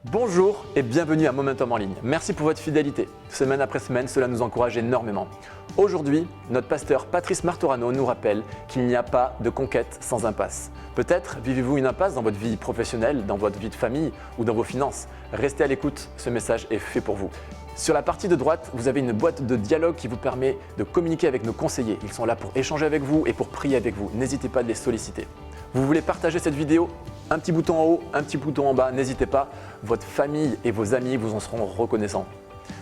Bonjour et bienvenue à Momentum en ligne. Merci pour votre fidélité. Semaine après semaine, cela nous encourage énormément. Aujourd'hui, notre pasteur Patrice Martorano nous rappelle qu'il n'y a pas de conquête sans impasse. Peut-être vivez-vous une impasse dans votre vie professionnelle, dans votre vie de famille ou dans vos finances. Restez à l'écoute, ce message est fait pour vous. Sur la partie de droite, vous avez une boîte de dialogue qui vous permet de communiquer avec nos conseillers. Ils sont là pour échanger avec vous et pour prier avec vous. N'hésitez pas à les solliciter. Vous voulez partager cette vidéo ? Un petit bouton en haut, un petit bouton en bas, n'hésitez pas. Votre famille et vos amis vous en seront reconnaissants.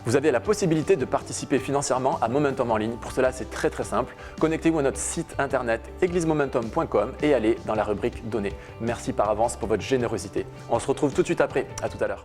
Vous avez la possibilité de participer financièrement à Momentum en ligne. Pour cela, c'est très simple. Connectez-vous à notre site internet églisemomentum.com et allez dans la rubrique Donner. Merci par avance pour votre générosité. On se retrouve tout de suite après. À tout à l'heure.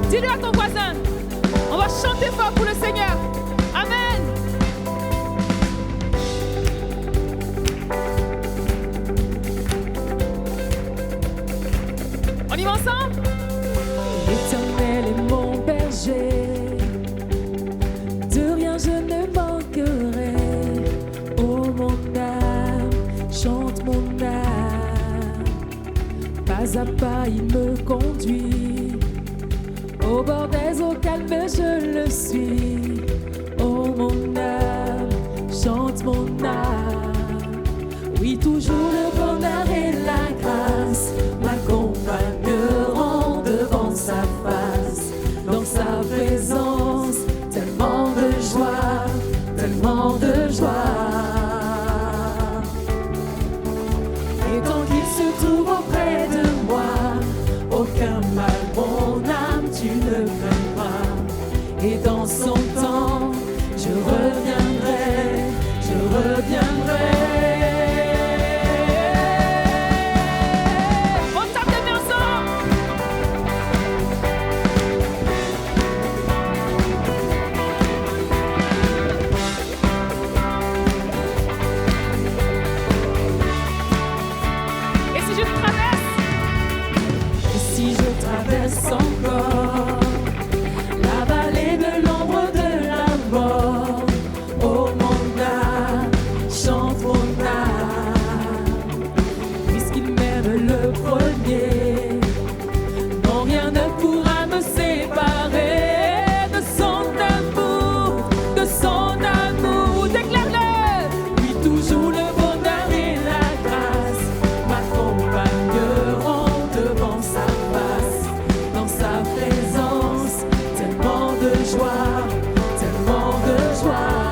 Dis-le à ton voisin, on va chanter fort pour le Seigneur. Amen. On y va ensemble? L'Éternel est mon berger, de rien je ne manquerai. Oh mon âme, chante mon âme, pas à pas il me conduit. Au bord des eaux calmes je le suis. Oh mon âme, chante mon âme. Oui, toujours le bonheur et la grâce m'accompagneront devant sa face. Dans sa présence, tellement de trouve auprès de moi, aucun mal, mon âme, tu ne craindras. Et dans son temps, je reviendrai, je reviendrai. On tape des mains ensemble. Et si je traverse, Et si je traverse encore la vallée de l'ombre de la mort, oh mon âme, chante mon âme, puisqu'il m'aime le premier, non rien ne pourra me séparer de son amour, de son amour. déclare-le. Lui toujours le bonheur et la grâce m'accompagneront devant sa face, dans sa présence, tellement de joie, tellement de joie.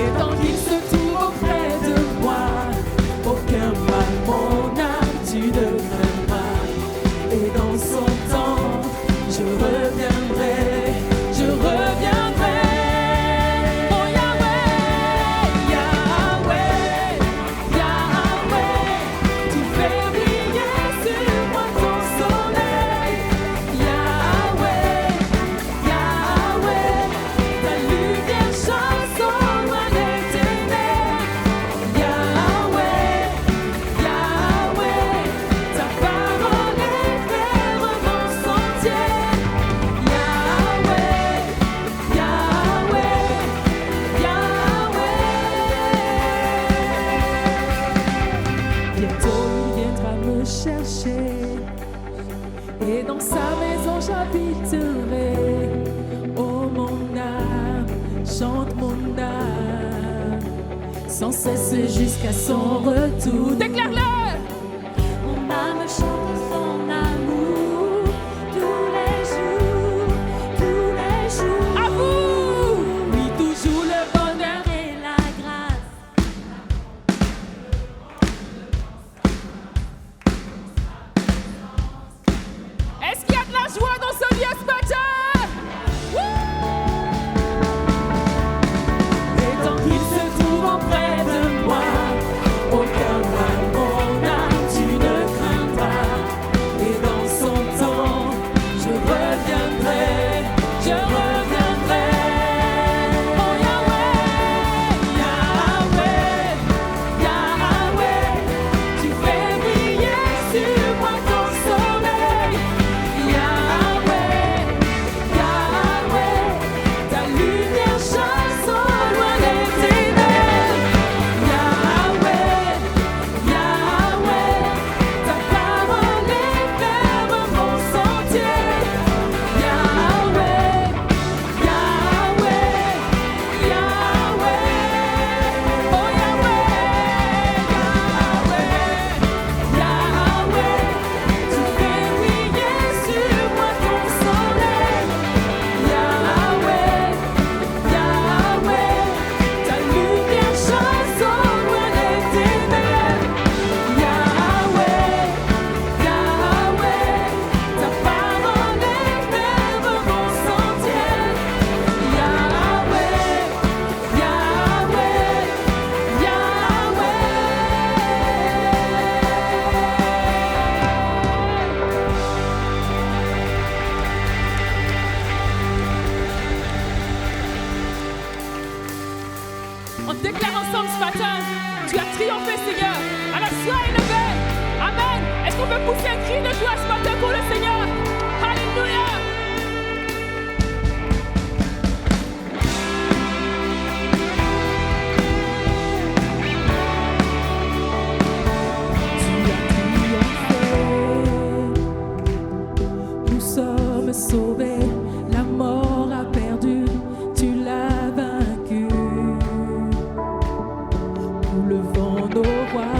Et tant qu'il se trouve auprès de moi, aucun mal, mon âme, tu ne craindras. Et dans son temps, je reviendrai, je reviendrai. Oh Yahweh, Yahweh, Yahweh, tu fais briller sur moi ton soleil. Yahweh, Yahweh, ta lumière chasse au loin des ténèbres. Yahweh, Yahweh, ta parole éclaire mon sentier. Yahweh, Yahweh, Yahweh. Bientôt il viendra me chercher, et dans sa maison j'habiterai. Oh mon âme, chante mon âme, sans cesse jusqu'à son retour. déclare-le. Mon âme chante son amour tous les jours, tous les jours. À vous. Oui, toujours le bonheur et la grâce. Est-ce qu'il y a de la joie dans ce lieu ce matin? Et tant qu'il se trouve auprès de moi, aucun mal, mon âme, tu ne craindras. Et dans son temps, je reviendrai, je reviendrai. Oh Yahweh, Yahweh, Yahweh, tu fais briller sur moi ton soleil. Yahweh, Yahweh, ta lumière chasse au loin des ténèbres. Yahweh, Yahweh, ta parole éclaire mon sentier. Yahweh, Yahweh, Yahweh, oh Yahweh, Yahweh, tu fais briller sur moi ton soleil. Yahweh, Yahweh, ta lumière chasse au loin des ténèbres. Yahweh, Yahweh, ta parole éclaire mon sentier. Yahweh, Yahweh, On déclare ensemble ce matin, tu as triomphé Seigneur. Alors sois élevé. Amen. Est-ce qu'on peut pousser un cri de joie ce matin pour le Seigneur? Alléluia. Nous sommes sauvés, la mort a perdu, tu l'as vaincu. Nous levons nos voix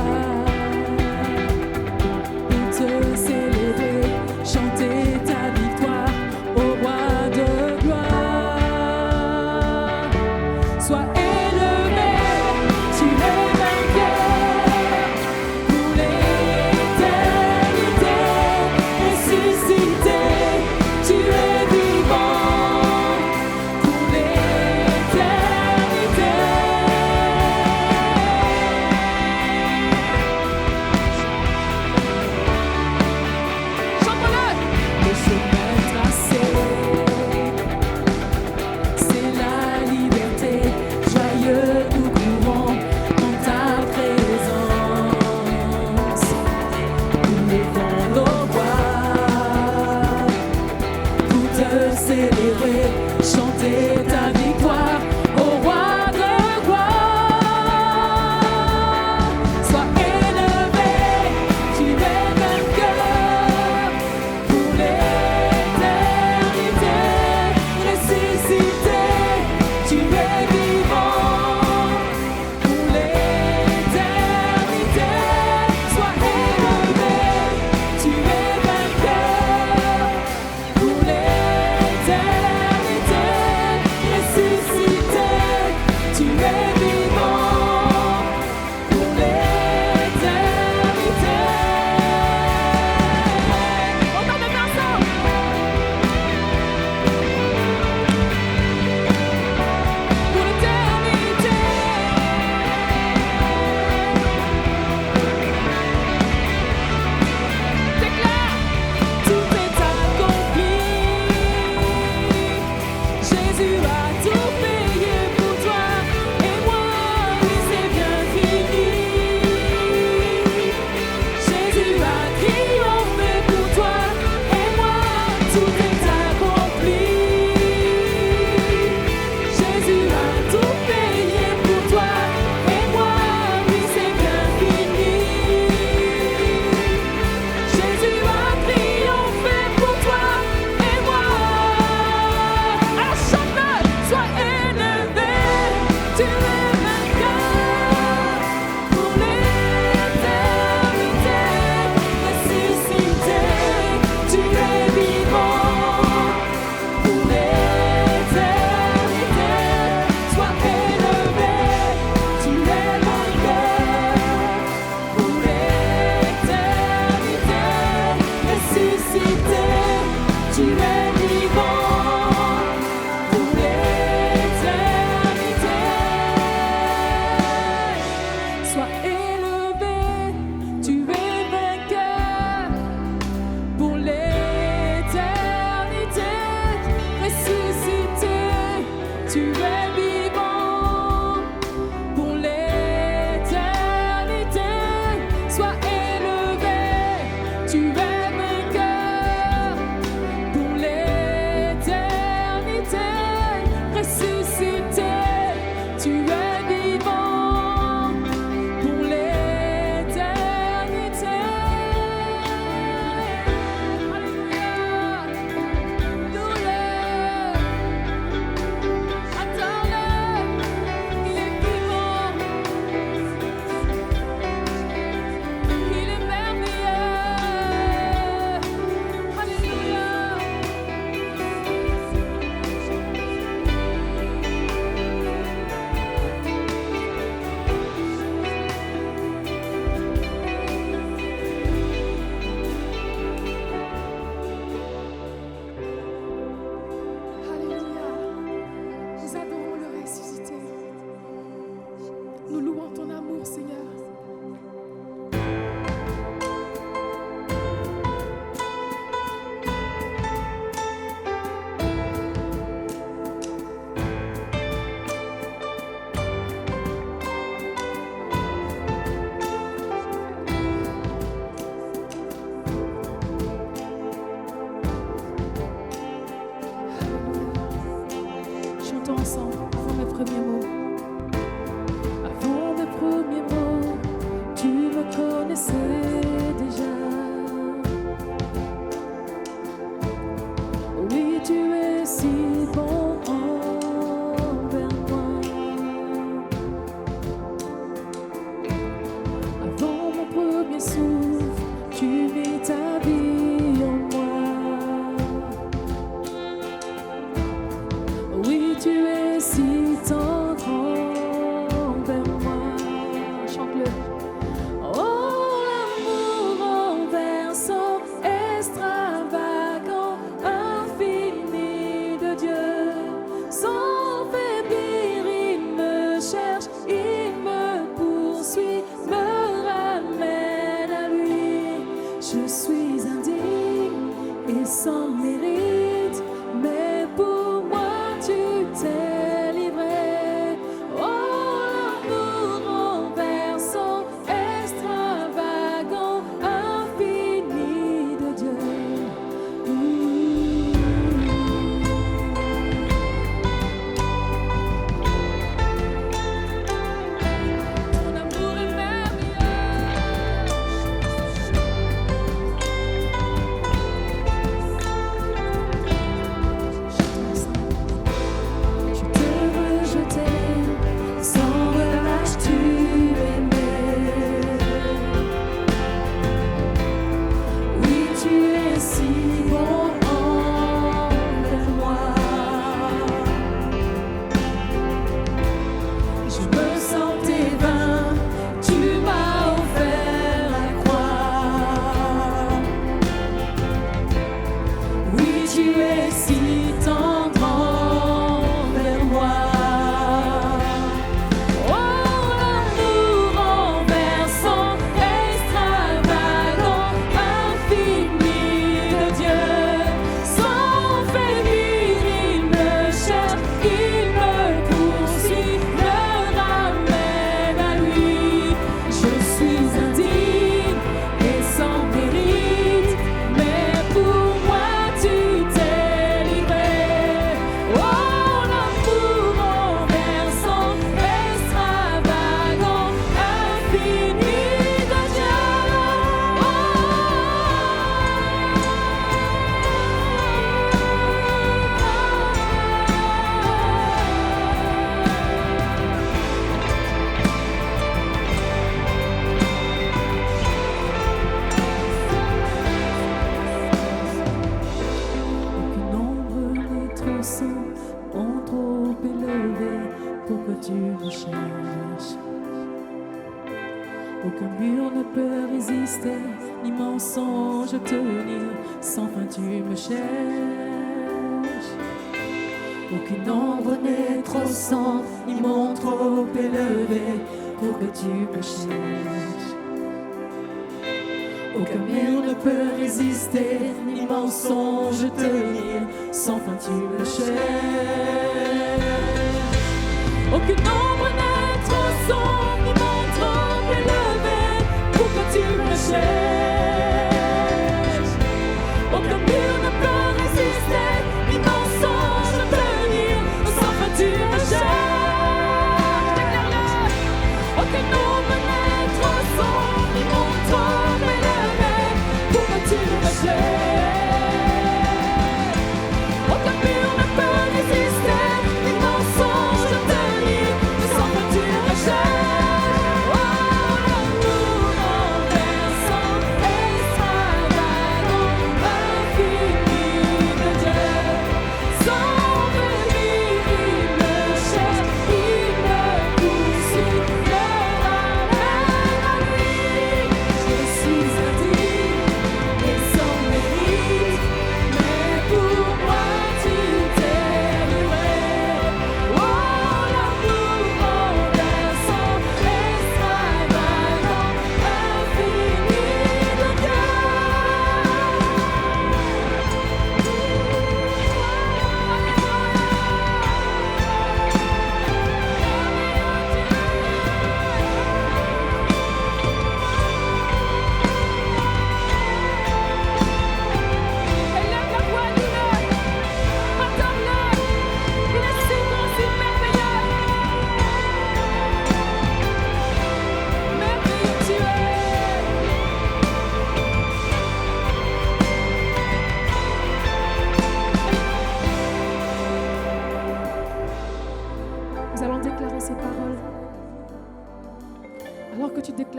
pour te célébrer, chanter. chanter ta victoire au roi de gloire. Sois élevé, tu es vainqueur pour l'éternité. Ressuscité, tu es vivant pour l'éternité. Sois élevé, tu es vainqueur pour l'éternité. Ressuscité, tu es vivant pour l'éternité. Autant de personnes. Pour l'éternité. Déclare. Tout est accompli. Jésus a tout payé pour toi. Et moi, oui, c'est bien fini. Jésus a triomphé pour toi. Et moi, tout est accompli. Jésus a tout payé pour toi. Et moi, oui, c'est bien fini. Jésus a triomphé pour toi et moi. Alors chante-le. Sois élevé, tu es vainqueur pour l'éternité. Ressuscité, tu es vivant pour l'éternité. Sois élevé, tu es vainqueur pour l'éternité. Ressuscité, tu es vivant pour l'éternité. Sois élevé, tu es vainqueur pour l'éternité. Ressuscité, tu es vivant pour l'éternité. Sois élevé, tu es vainqueur pour l'éternité. Ressuscité, tu es vivant pour l'éternité. Alléluia. Attends-le, il est vivant. Il est merveilleux. Alléluia. Alléluia. Nous adorons le ressuscité. Nous louons ton amour, Seigneur. Chantons ensemble avant mes premiers mots. Avant mes premiers mots, tu me connaissais déjà. Oui, tu es si bon envers moi. Avant mon premier souffle, tu mis ta vie en moi. Oui, tu es si tendre envers moi. Chante-le. Oh, l'amour renversant, extravagant, infini de Dieu. Sans faiblir, il me cherche, il me poursuit, me ramène à lui. Je suis indigne et sans mérite, mais pour moi tu t'es livré. Oh, l'amour renversant, extravagant, infini de Dieu. peut résister, ni mensonge tenir, sans fin tu me cherches. Aucune ombre n'est trop sombre, ni monde trop élevé, pour que tu me cherches. Aucun mur ne peut résister, ni mensonge tenir, sans fin tu me cherches. Aucune ombre n'est trop sombre, ni monde trop élevé, pour que tu me cherches. Aucun mur ne peut résister, ni mensonge tenir, sans fin tu me cherches. Aucune ombre n'est trop sombre, ni monde trop élevé, pour que tu me cherches. Aucun mur ne peut résister, ni mensonge tenir, sans fin tu me cherches.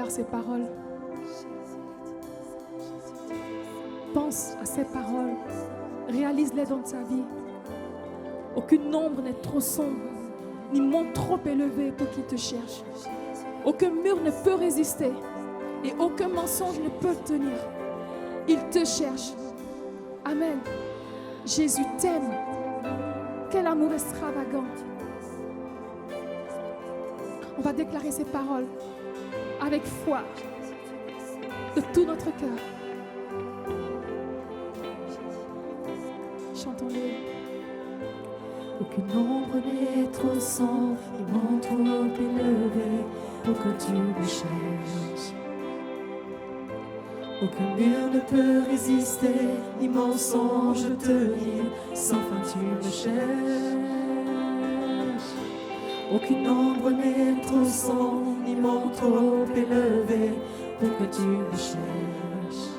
Ces paroles. Pense à ces paroles. Réalise-les dans ta vie. Aucune ombre n'est trop sombre, ni monde trop élevé pour qui te cherche. Aucun mur ne peut résister et aucun mensonge ne peut tenir. Il te cherche. Amen. Jésus t'aime. Quel amour extravagant. On va déclarer ces paroles avec foi, de tout notre cœur. Chantons-les. Aucune ombre n'est trop sombre, ni monde trop élevé, pour que tu me cherches. Aucun mur ne peut résister, ni mensonge tenir, sans fin tu me cherches. Aucune ombre n'est trop sombre, ni monde trop élevé, pour que tu me cherches.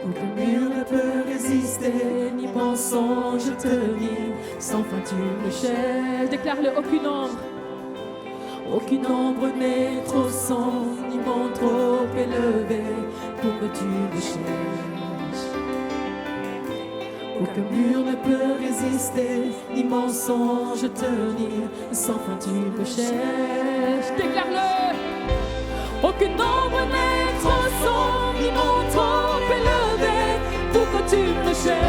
Aucun mur ne peut résister, ni mensonge tenir, sans fin tu me cherches. Déclare-le, aucune ombre. Aucune ombre n'est trop sombre, ni monde trop élevé, pour que tu me cherches. Aucun mur ne peut résister, ni mensonge tenir, sans fin tu me cherches. Déclare-le. Aucune ombre n'est trop sombre, ni monde trop élevé, pour que tu me cherches.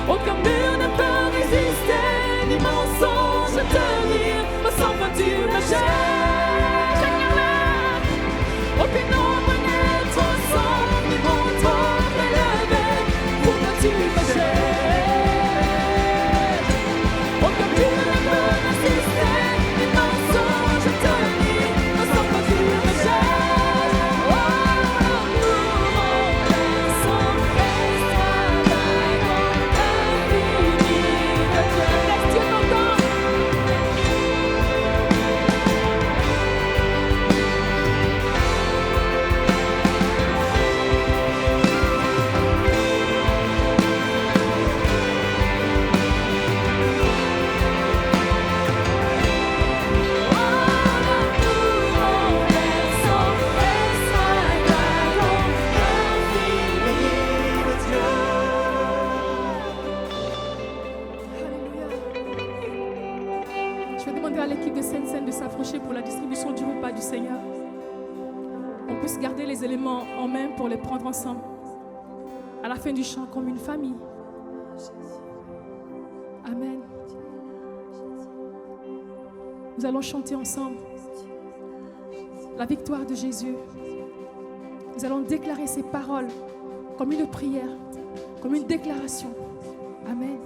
Aucun mur ne peut résister, ni mensonge tenir, sans fin tu me cherches. Déclare-le. Aucune ombre n'est trop sombre, ni monde trop élevé, pour que tu me cherches. Aucun mur ne peut résister, ni mensonge tenir, sans fin tu me cherches. Oh, l'amour, l'amour, combat du Seigneur. On puisse garder les éléments en main pour les prendre ensemble. À la fin du chant, comme une famille. Amen. Nous allons chanter ensemble la victoire de Jésus. Nous allons déclarer ces paroles comme une prière, comme une déclaration. Amen.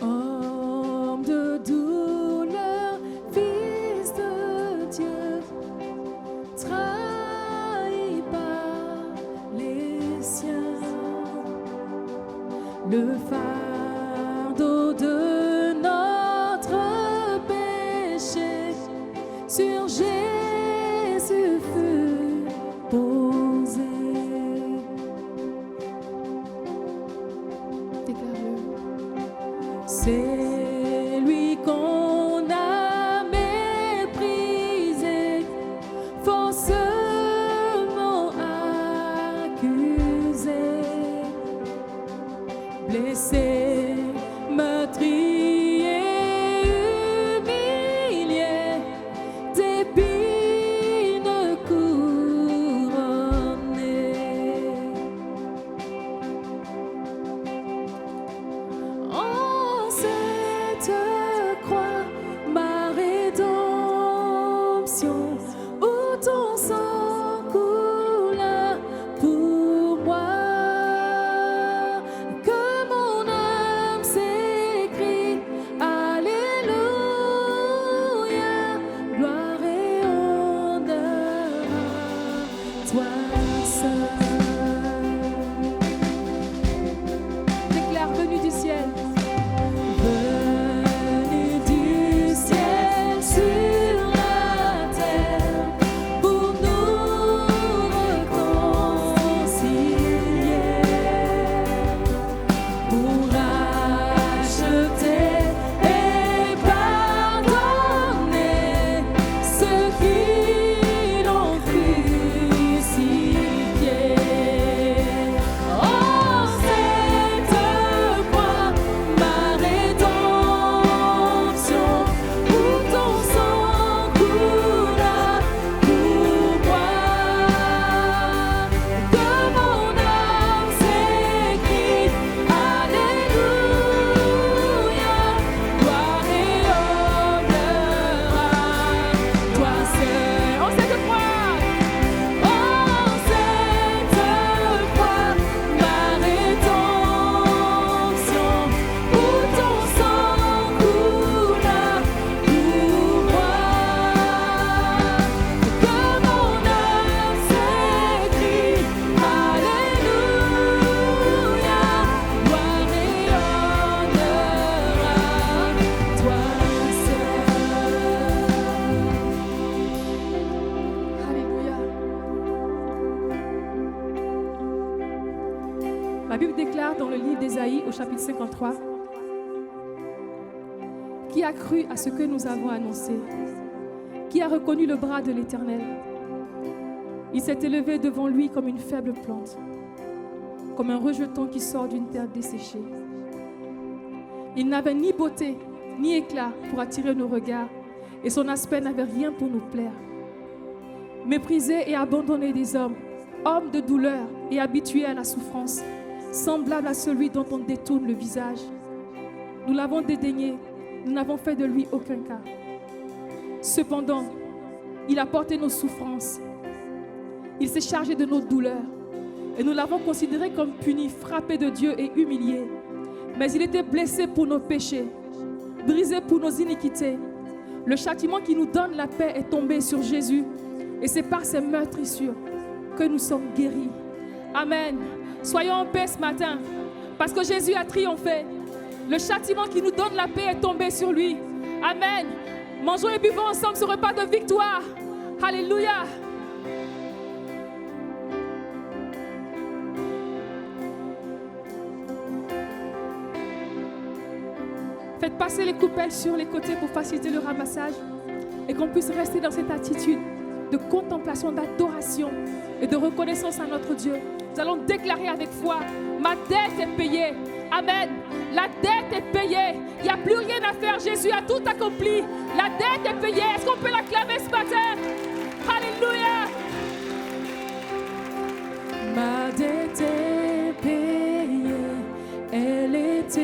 Homme de douleur, fils de Dieu, trahi par les siens, le fardeau de notre péché sur Jésus fut posé. Déclare-le. C'est lui qu'on a méprisé, faussement accusé, blessé, meurtri et humilié, d'épines couronné. En cette croix, ma rédemption, où ton sang coula pour moi, que mon âme s'écrie Alléluia, gloire et honneur à toi seul. Déclare venu du ciel. Venu du ciel sur la terre pour nous réconcilier, pour racheter et pardonner ceux qui l'ont crucifié. Oh, cette croix, ma rédemption, où ton sang coula pour moi, que mon âme s'écrie Alléluia, gloire et honneur à toi seul. Oh, cette croix, ma rédemption, où ton sang coula pour moi, que mon âme s'écrie Alléluia, gloire et honneur à toi seul. Alléluia. La Bible déclare dans le livre d'Ésaïe au chapitre 53: Qui a cru à ce que nous avons annoncé? Qui a reconnu le bras de l'Éternel? Il s'est élevé devant lui comme une faible plante, comme un rejeton qui sort d'une terre desséchée. Il n'avait ni beauté ni éclat pour attirer nos regards, et son aspect n'avait rien pour nous plaire. Méprisé et abandonné des hommes, homme de douleur et habitué à la souffrance, semblable à celui dont on détourne le visage. Nous l'avons dédaigné, nous n'avons fait de lui aucun cas. Cependant, il a porté nos souffrances. Il s'est chargé de nos douleurs. Et nous l'avons considéré comme puni, frappé de Dieu et humilié. Mais il était blessé pour nos péchés, brisé pour nos iniquités. Le châtiment qui nous donne la paix est tombé sur Jésus. Et c'est par ses meurtrissures que nous sommes guéris. Amen. Soyons en paix ce matin, parce que Jésus a triomphé. Le châtiment qui nous donne la paix est tombé sur lui. Amen. Mangeons et buvons ensemble ce repas de victoire. Alléluia. Faites passer les coupelles sur les côtés pour faciliter le ramassage et qu'on puisse rester dans cette attitude de contemplation, d'adoration et de reconnaissance à notre Dieu. Nous allons déclarer avec foi, ma dette est payée. Amen. La dette est payée. Il n'y a plus rien à faire. Jésus a tout accompli. La dette est payée. Est-ce qu'on peut l'acclamer ce matin? Alléluia. Ma dette est payée, elle est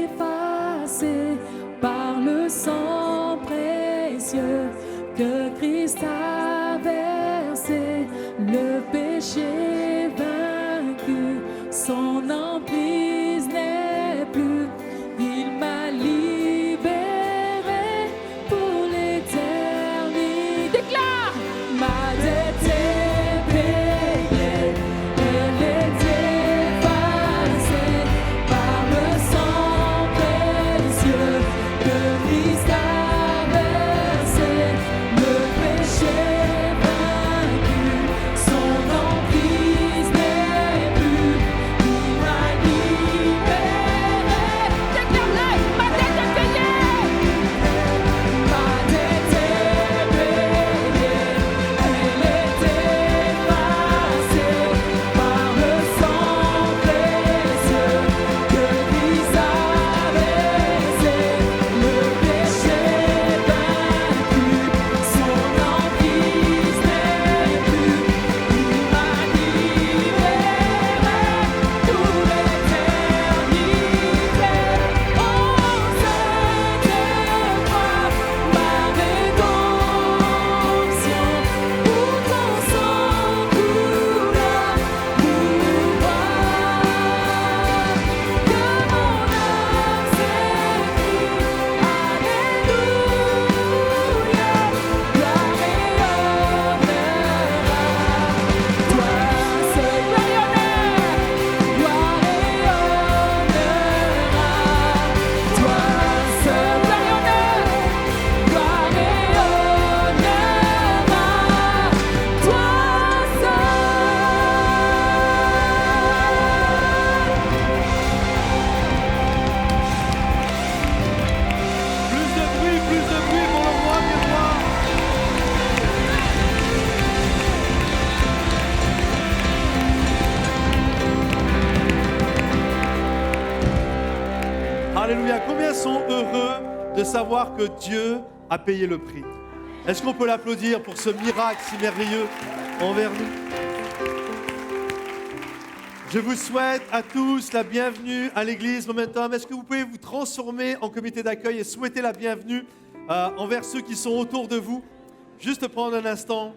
effacée par le sang précieux que Christ a versé. Le péché vaincu, son emprise n'est plus. Il m'a libéré pour l'éternité. Déclare. Ma dette est payée, elle est effacée par le sang précieux que Christ a versé. Le péché vaincu, son emprise n'est plus. Il m'a libéré. Déclare-le. Ma dette est payée. Ma dette est payée, elle est effacée par le sang précieux que Christ a versé. Le péché vaincu, son emprise n'est plus. Il m'a libéré pour l'éternité. Oh, c'était moi, ma rédemption, où ton sang coula pour moi. Que mon âme s'écrie, Alléluia, gloire et honneur à toi seul. Gloire et honneur à toi seul. Gloire et Plus de bruit pour le roi des rois. Alléluia. Combien sont heureux de savoir que Dieu a payé le prix? Est-ce qu'on peut l'applaudir pour ce miracle si merveilleux envers nous? Je vous souhaite à tous la bienvenue à l'église Momentum. Est-ce que vous pouvez vous transformer en comité d'accueil et souhaiter la bienvenue envers ceux qui sont autour de vous? Juste prendre un instant.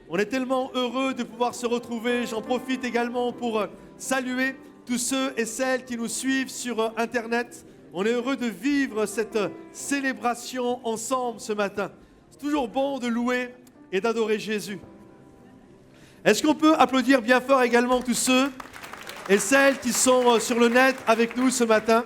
On est tellement heureux de pouvoir se retrouver. J'en profite également pour saluer tous ceux et celles qui nous suivent sur Internet. On est heureux de vivre cette célébration ensemble ce matin. C'est toujours bon de louer et d'adorer Jésus. Est-ce qu'on peut applaudir bien fort également tous ceux et celles qui sont sur le net avec nous ce matin?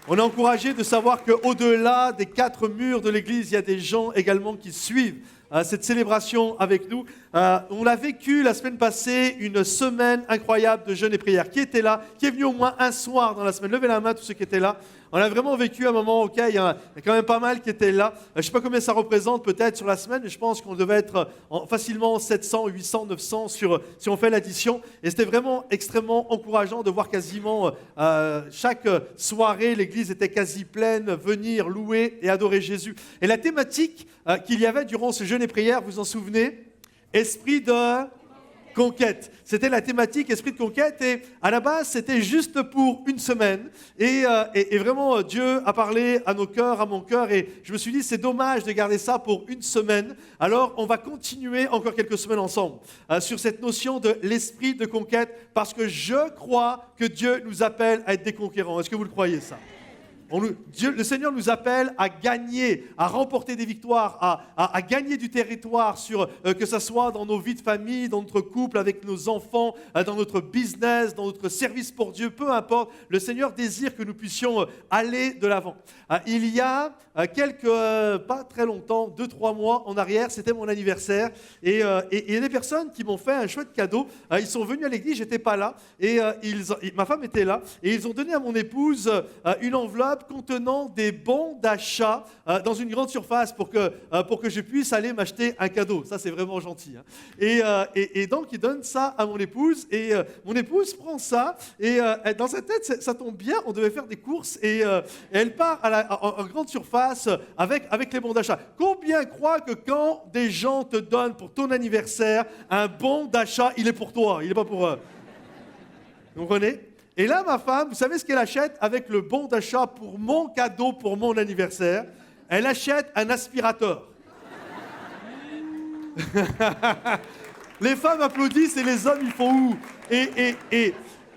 On est encouragé de savoir qu'au-delà des 4 murs de l'église, il y a des gens également qui suivent cette célébration avec nous. On a vécu la semaine passée une semaine incroyable de jeûne et prière. Qui était là? Qui est venu au moins un soir dans la semaine? Levez la main tous ceux qui étaient là. On a vraiment vécu un moment, ok, il y a quand même pas mal qui étaient là. Je ne sais pas combien ça représente peut-être sur la semaine, mais je pense qu'on devait être facilement 700, 800, 900 si on fait l'addition. Et c'était vraiment extrêmement encourageant de voir quasiment chaque soirée, l'église était quasi pleine, venir louer et adorer Jésus. Et la thématique qu'il y avait durant ce jeûne et prière, vous en souvenez? Esprit de conquête. C'était la thématique esprit de conquête et à la base c'était juste pour une semaine et vraiment Dieu a parlé à nos cœurs, à mon cœur et je me suis dit c'est dommage de garder ça pour une semaine. Alors on va continuer encore quelques semaines ensemble sur cette notion de l'esprit de conquête parce que je crois que Dieu nous appelle à être des conquérants. Est-ce que vous le croyez ça? Le Seigneur nous appelle à gagner, à remporter des victoires, à gagner du territoire, que ce soit dans nos vies de famille, dans notre couple, avec nos enfants, dans notre business, dans notre service pour Dieu, peu importe. Le Seigneur désire que nous puissions aller de l'avant. Il y a pas très longtemps, 2-3 mois en arrière, c'était mon anniversaire. Et il y a des personnes qui m'ont fait un chouette cadeau. Ils sont venus à l'église, j'étais pas là. Et ma femme était là. Et ils ont donné à mon épouse une enveloppe enveloppe contenant des bons d'achat dans une grande surface pour que je puisse aller m'acheter un cadeau. Ça, c'est vraiment gentil. Hein. Et donc, il donne ça à mon épouse. Et mon épouse prend ça. Et dans sa tête, ça tombe bien. On devait faire des courses. Et elle part en grande surface avec les bons d'achat. Combien croient que quand des gens te donnent pour ton anniversaire un bon d'achat, il est pour toi, il n'est pas pour eux. Vous comprenez? Et là, ma femme, vous savez ce qu'elle achète avec le bon d'achat pour mon cadeau pour mon anniversaire? Elle achète un aspirateur. Les femmes applaudissent et les hommes, ils font où?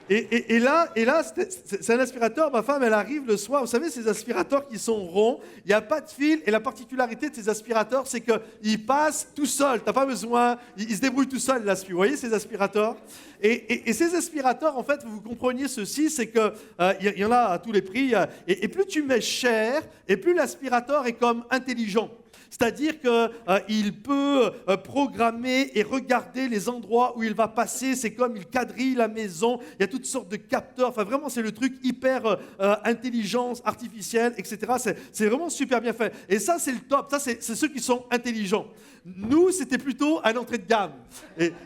Et là, c'est un aspirateur. Ma femme, elle arrive le soir. Vous savez, ces aspirateurs qui sont ronds, il n'y a pas de fil. Et la particularité de ces aspirateurs, c'est qu'ils passent tout seuls. Tu n'as pas besoin. Ils se débrouillent tout seuls, l'aspirateur. Vous voyez ces aspirateurs? Et ces aspirateurs, en fait, vous compreniez ceci, c'est qu'il y en a à tous les prix. Et plus tu mets cher, et plus l'aspirateur est comme intelligent. C'est-à-dire qu'il peut programmer et regarder les endroits où il va passer. C'est comme il quadrille la maison. Il y a toutes sortes de capteurs. Enfin, vraiment, c'est le truc hyper intelligence artificielle, etc. C'est vraiment super bien fait. Et ça, c'est le top. Ça, c'est ceux qui sont intelligents. Nous, c'était plutôt à l'entrée de gamme.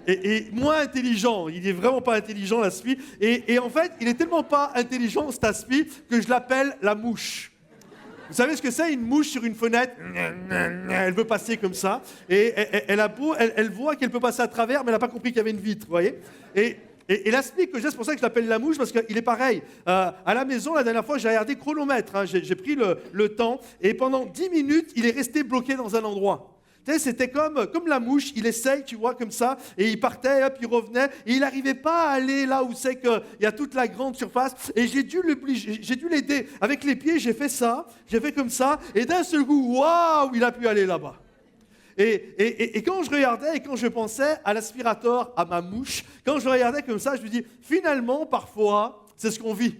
Et moins intelligent. Il n'est vraiment pas intelligent, l'Aspi. Et en fait, il n'est tellement pas intelligent, cet Aspi, que je l'appelle la mouche. Vous savez ce que c'est, une mouche sur une fenêtre? Elle veut passer comme ça. Et elle voit qu'elle peut passer à travers, mais elle n'a pas compris qu'il y avait une vitre, vous voyez? Et l'Aspi que j'ai, c'est pour ça que je l'appelle la mouche, parce qu'il est pareil. À la maison, la dernière fois, j'ai regardé chronomètre. Hein, j'ai pris le temps. Et pendant 10 minutes, il est resté bloqué dans un endroit. C'était comme la mouche, il essaye, tu vois, comme ça, et il partait, hop, il revenait, et il n'arrivait pas à aller là où c'est qu'il y a toute la grande surface, et j'ai dû l'aider. Avec les pieds, j'ai fait ça, j'ai fait comme ça, et d'un seul coup, waouh, il a pu aller là-bas. Et quand je regardais et quand je pensais à l'aspirateur, à ma mouche, quand je regardais comme ça, je me dis, finalement, parfois, c'est ce qu'on vit.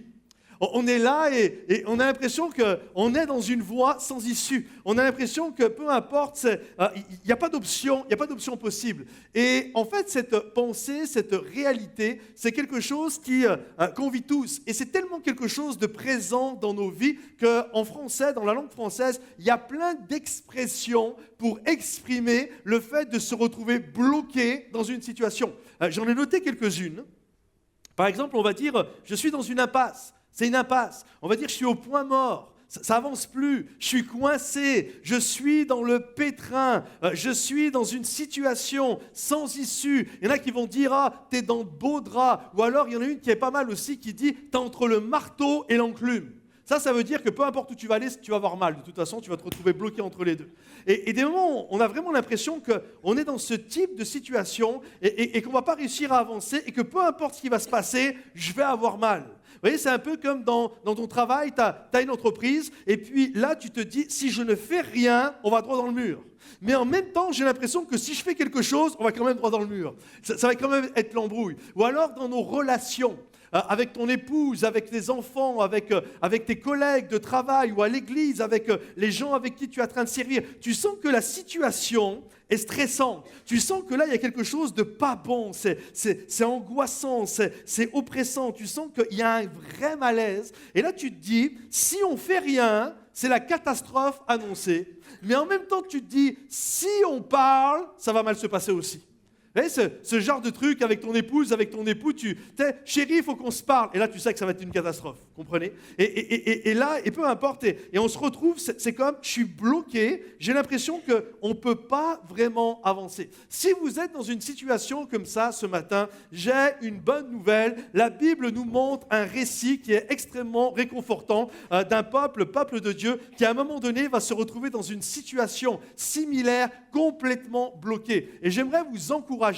On est là et on a l'impression qu'on est dans une voie sans issue. On a l'impression que peu importe, il n'y a pas d'option, il n'y a pas d'option possible. Et en fait, cette pensée, cette réalité, c'est quelque chose qu'on vit tous. Et c'est tellement quelque chose de présent dans nos vies qu'en français, dans la langue française, il y a plein d'expressions pour exprimer le fait de se retrouver bloqué dans une situation. J'en ai noté quelques-unes. Par exemple, on va dire « je suis dans une impasse ». C'est une impasse. On va dire, je suis au point mort. Ça avance plus. Je suis coincé. Je suis dans le pétrin. Je suis dans une situation sans issue. Il y en a qui vont dire, ah, t'es dans de beaux draps. Ou alors, il y en a une qui est pas mal aussi qui dit, t'es entre le marteau et l'enclume. Ça veut dire que peu importe où tu vas aller, tu vas avoir mal. De toute façon, tu vas te retrouver bloqué entre les deux. Et des moments, on a vraiment l'impression qu'on est dans ce type de situation et qu'on ne va pas réussir à avancer et que peu importe ce qui va se passer, je vais avoir mal. Vous voyez, c'est un peu comme dans ton travail, tu as une entreprise, et puis là, tu te dis, si je ne fais rien, on va droit dans le mur. Mais en même temps, j'ai l'impression que si je fais quelque chose, on va quand même droit dans le mur. Ça va quand même être l'embrouille. Ou alors dans nos relations, avec ton épouse, avec tes enfants, avec tes collègues de travail, ou à l'église, avec les gens avec qui tu es en train de servir, tu sens que la situation est stressante. Tu sens que là, il y a quelque chose de pas bon, c'est angoissant, c'est oppressant. Tu sens qu'il y a un vrai malaise. Et là, tu te dis, si on ne fait rien, c'est la catastrophe annoncée. Mais en même temps, tu te dis, si on parle, ça va mal se passer aussi. Vous voyez, ce genre de truc avec ton épouse, avec ton époux, chérie, il faut qu'on se parle. Et là, tu sais que ça va être une catastrophe, comprenez? Et là, et peu importe, et on se retrouve, c'est comme, je suis bloqué, j'ai l'impression qu'on ne peut pas vraiment avancer. Si vous êtes dans une situation comme ça ce matin, j'ai une bonne nouvelle. La Bible nous montre un récit qui est extrêmement réconfortant d'un peuple, le peuple de Dieu, qui à un moment donné va se retrouver dans une situation similaire, complètement bloquée. Et j'aimerais vous encourager,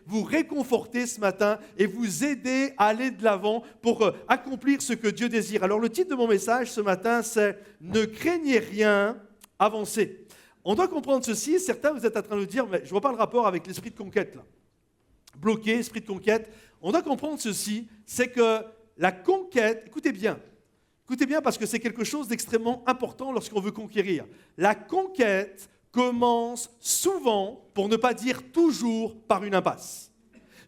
vous réconforter ce matin et vous aider à aller de l'avant pour accomplir ce que Dieu désire. Alors le titre de mon message ce matin, c'est « Ne craignez rien, avancez ». On doit comprendre ceci. Certains, vous êtes en train de dire « Mais je ne vois pas le rapport avec l'esprit de conquête là. » Bloqué, esprit de conquête. On doit comprendre ceci, c'est que la conquête, écoutez bien parce que c'est quelque chose d'extrêmement important lorsqu'on veut conquérir. La conquête commence souvent, pour ne pas dire toujours, par une impasse.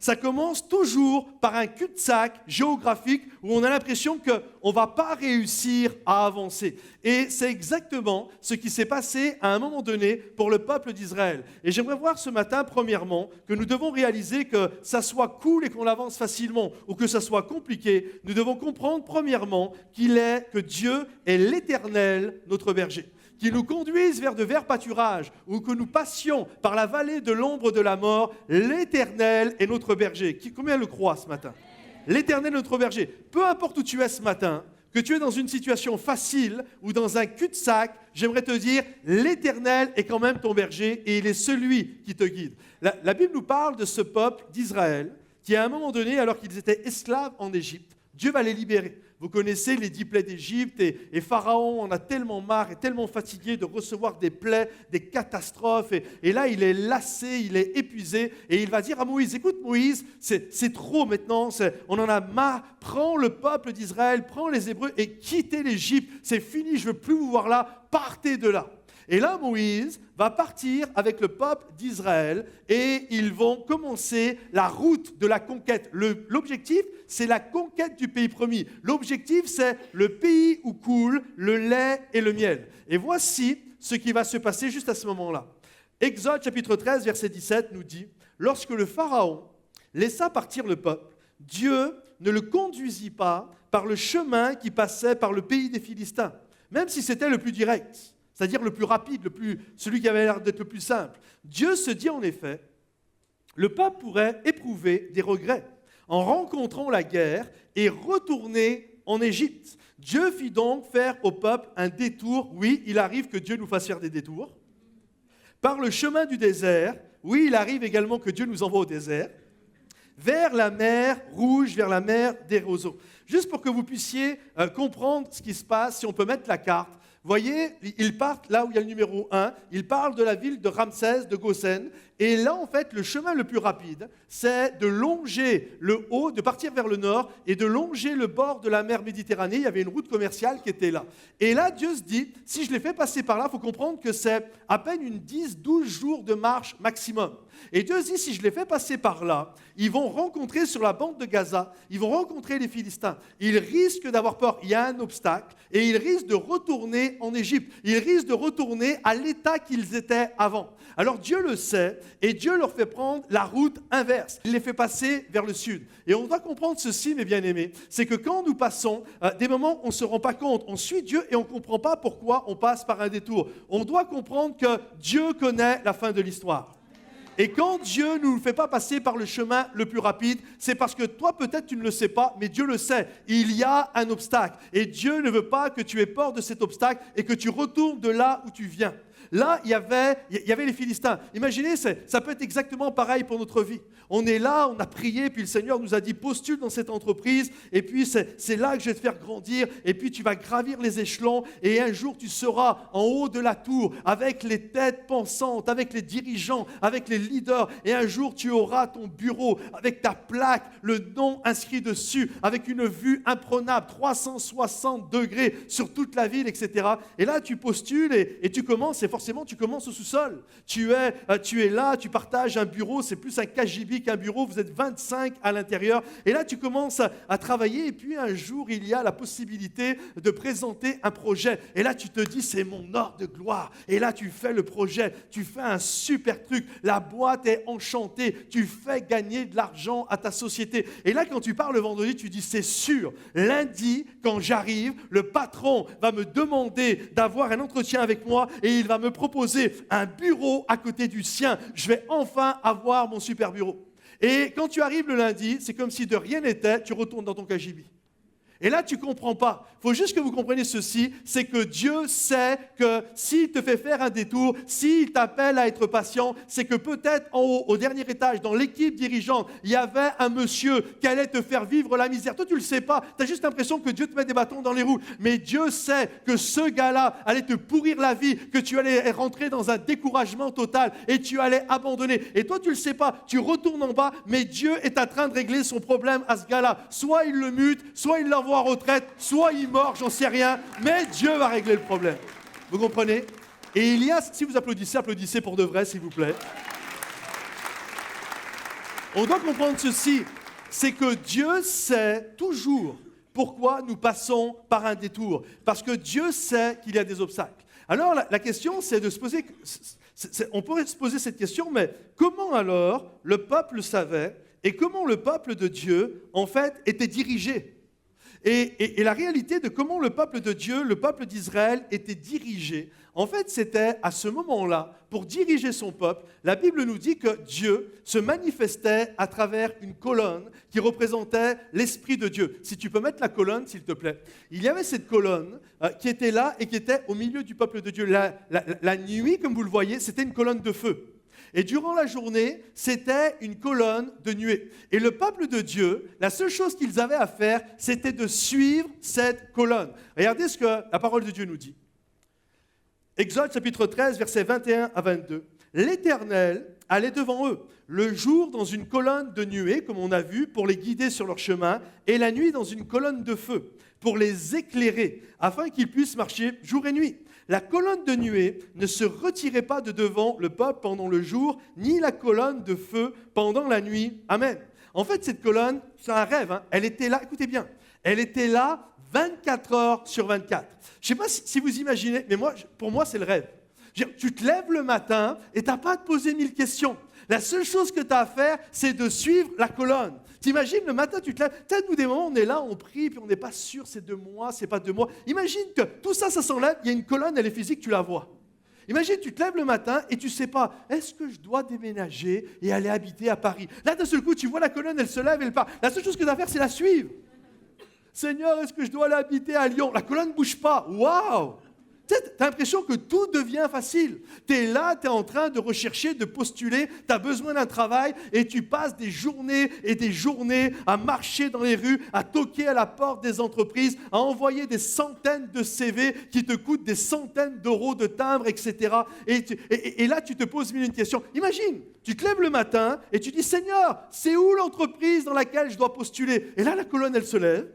ça commence toujours par un cul-de-sac géographique où on a l'impression qu'on ne va pas réussir à avancer. Et c'est exactement ce qui s'est passé à un moment donné pour le peuple d'Israël. Et j'aimerais voir ce matin, premièrement, que nous devons réaliser que ça soit cool et qu'on avance facilement ou que ça soit compliqué. Nous devons comprendre, premièrement, que Dieu est l'Éternel, notre berger. Qu'il nous conduise vers de verts pâturages ou que nous passions par la vallée de l'ombre de la mort, l'Éternel est notre berger. Combien le croient ce matin? L'Éternel est notre berger. Peu importe où tu es ce matin, que tu es dans une situation facile ou dans un cul-de-sac, j'aimerais te dire, l'Éternel est quand même ton berger et il est celui qui te guide. La Bible nous parle de ce peuple d'Israël qui, à un moment donné, alors qu'ils étaient esclaves en Égypte, Dieu va les libérer. Vous connaissez les 10 plaies d'Égypte et Pharaon en a tellement marre et tellement fatigué de recevoir des plaies, des catastrophes. Et là, il est lassé, il est épuisé et il va dire à Moïse, écoute Moïse, c'est trop maintenant, on en a marre, prends le peuple d'Israël, prends les Hébreux et quittez l'Égypte, c'est fini, je ne veux plus vous voir là, partez de là. Et là, Moïse va partir avec le peuple d'Israël et ils vont commencer la route de la conquête. L'objectif, c'est la conquête du pays promis. L'objectif, c'est le pays où coule le lait et le miel. Et voici ce qui va se passer juste à ce moment-là. Exode chapitre 13, verset 17 nous dit « Lorsque le Pharaon laissa partir le peuple, Dieu ne le conduisit pas par le chemin qui passait par le pays des Philistins, même si c'était le plus direct. » C'est-à-dire le plus rapide, celui qui avait l'air d'être le plus simple. Dieu se dit en effet, le peuple pourrait éprouver des regrets en rencontrant la guerre et retourner en Égypte. Dieu fit donc faire au peuple un détour. Oui, il arrive que Dieu nous fasse faire des détours. Par le chemin du désert, oui, il arrive également que Dieu nous envoie au désert. Vers la mer Rouge, vers la mer des roseaux. Juste pour que vous puissiez comprendre ce qui se passe, si on peut mettre la carte. Voyez, ils partent là où il y a le numéro 1, ils parlent de la ville de Ramsès, de Goshen, et là, en fait, le chemin le plus rapide, c'est de longer le haut, de partir vers le nord, et de longer le bord de la mer Méditerranée. Il y avait une route commerciale qui était là. Et là, Dieu se dit, si je les fais passer par là, il faut comprendre que c'est à peine une 10-12 jours de marche maximum. Et Dieu se dit, si je les fais passer par là, ils vont rencontrer sur la bande de Gaza, ils vont rencontrer les Philistins. Ils risquent d'avoir peur, il y a un obstacle, et ils risquent de retourner en Égypte. Ils risquent de retourner à l'état qu'ils étaient avant. Alors Dieu le sait, et Dieu leur fait prendre la route inverse. Il les fait passer vers le sud. Et on doit comprendre ceci, mes bien-aimés, c'est que quand nous passons des moments où on ne se rend pas compte, on suit Dieu et on ne comprend pas pourquoi on passe par un détour. On doit comprendre que Dieu connaît la fin de l'histoire. Et quand Dieu ne nous fait pas passer par le chemin le plus rapide, c'est parce que toi, peut-être, tu ne le sais pas, mais Dieu le sait. Il y a un obstacle. Et Dieu ne veut pas que tu aies peur de cet obstacle et que tu retournes de là où tu viens. Là, il y avait les Philistins. Imaginez, ça peut être exactement pareil pour notre vie. On est là, on a prié, puis le Seigneur nous a dit, postule dans cette entreprise, et puis c'est là que je vais te faire grandir, et puis tu vas gravir les échelons, et un jour tu seras en haut de la tour, avec les têtes pensantes, avec les dirigeants, avec les leaders, et un jour tu auras ton bureau, avec ta plaque, le nom inscrit dessus, avec une vue imprenable, 360 degrés sur toute la ville, etc. Et là, tu postules, et tu commences, et forcément, tu commences au sous-sol. Tu es là, tu partages un bureau, c'est plus un KGB qu'un bureau, vous êtes 25 à l'intérieur. Et là, tu commences à travailler et puis un jour, il y a la possibilité de présenter un projet. Et là, tu te dis, c'est mon heure de gloire. Et là, tu fais le projet, tu fais un super truc. La boîte est enchantée, tu fais gagner de l'argent à ta société. Et là, quand tu pars le vendredi, tu dis, c'est sûr, lundi, quand j'arrive, le patron va me demander d'avoir un entretien avec moi et il va me proposer un bureau à côté du sien. Je vais enfin avoir mon super bureau. Et quand tu arrives le lundi, c'est comme si de rien n'était, tu retournes dans ton KGB. Et là, tu ne comprends pas. Il faut juste que vous compreniez ceci, c'est que Dieu sait que s'il te fait faire un détour, s'il t'appelle à être patient, c'est que peut-être en haut, au dernier étage, dans l'équipe dirigeante, il y avait un monsieur qui allait te faire vivre la misère. Toi, tu ne le sais pas. Tu as juste l'impression que Dieu te met des bâtons dans les roues. Mais Dieu sait que ce gars-là allait te pourrir la vie, que tu allais rentrer dans un découragement total et tu allais abandonner. Et toi, tu ne le sais pas. Tu retournes en bas, mais Dieu est en train de régler son problème à ce gars-là. Soit il le mute, soit il l'envoie en retraite, soit il meurt, j'en sais rien, mais Dieu va régler le problème. Vous comprenez? Et il y a, si vous applaudissez, applaudissez pour de vrai, s'il vous plaît. On doit comprendre ceci, c'est que Dieu sait toujours pourquoi nous passons par un détour. Parce que Dieu sait qu'il y a des obstacles. Alors la question, c'est de se poser, on pourrait se poser cette question, mais comment alors le peuple savait et comment le peuple de Dieu, en fait, était dirigé ? Et la réalité de comment le peuple de Dieu, le peuple d'Israël, était dirigé, en fait, c'était à ce moment-là, pour diriger son peuple, la Bible nous dit que Dieu se manifestait à travers une colonne qui représentait l'Esprit de Dieu. Si tu peux mettre la colonne, s'il te plaît. Il y avait cette colonne qui était là et qui était au milieu du peuple de Dieu. La nuit, comme vous le voyez, c'était une colonne de feu. Et durant la journée, c'était une colonne de nuée. Et le peuple de Dieu, la seule chose qu'ils avaient à faire, c'était de suivre cette colonne. Regardez ce que la parole de Dieu nous dit. Exode chapitre 13, versets 21 à 22. L'Éternel allait devant eux, le jour dans une colonne de nuée, comme on a vu, pour les guider sur leur chemin, et la nuit dans une colonne de feu, pour les éclairer, afin qu'ils puissent marcher jour et nuit. La colonne de nuée ne se retirait pas de devant le peuple pendant le jour, ni la colonne de feu pendant la nuit. Amen. En fait, cette colonne, c'est un rêve, hein. Elle était là, écoutez bien, elle était là 24 heures sur 24. Je ne sais pas si vous imaginez, mais pour moi, c'est le rêve. Tu te lèves le matin et tu n'as pas à te poser 1000 questions. La seule chose que tu as à faire, c'est de suivre la colonne. T'imagines, le matin, tu te lèves. Peut-être nous, des moments, on est là, on prie, puis on n'est pas sûr, c'est de moi, c'est pas de moi. Imagine que tout ça, ça s'enlève, il y a une colonne, elle est physique, tu la vois. Imagine, tu te lèves le matin et tu ne sais pas, est-ce que je dois déménager et aller habiter à Paris ? Là, d'un seul coup, tu vois la colonne, elle se lève, elle part. La seule chose que tu as à faire, c'est la suivre. Seigneur, est-ce que je dois aller habiter à Lyon ? La colonne ne bouge pas. Waouh ! Tu as l'impression que tout devient facile. Tu es là, tu es en train de rechercher, de postuler, tu as besoin d'un travail et tu passes des journées et des journées à marcher dans les rues, à toquer à la porte des entreprises, à envoyer des centaines de CV qui te coûtent des centaines d'euros de timbres, etc. Et là, tu te poses mille et une questions. Imagine, tu te lèves le matin et tu dis, Seigneur, c'est où l'entreprise dans laquelle je dois postuler ? Et là, la colonne, elle se lève.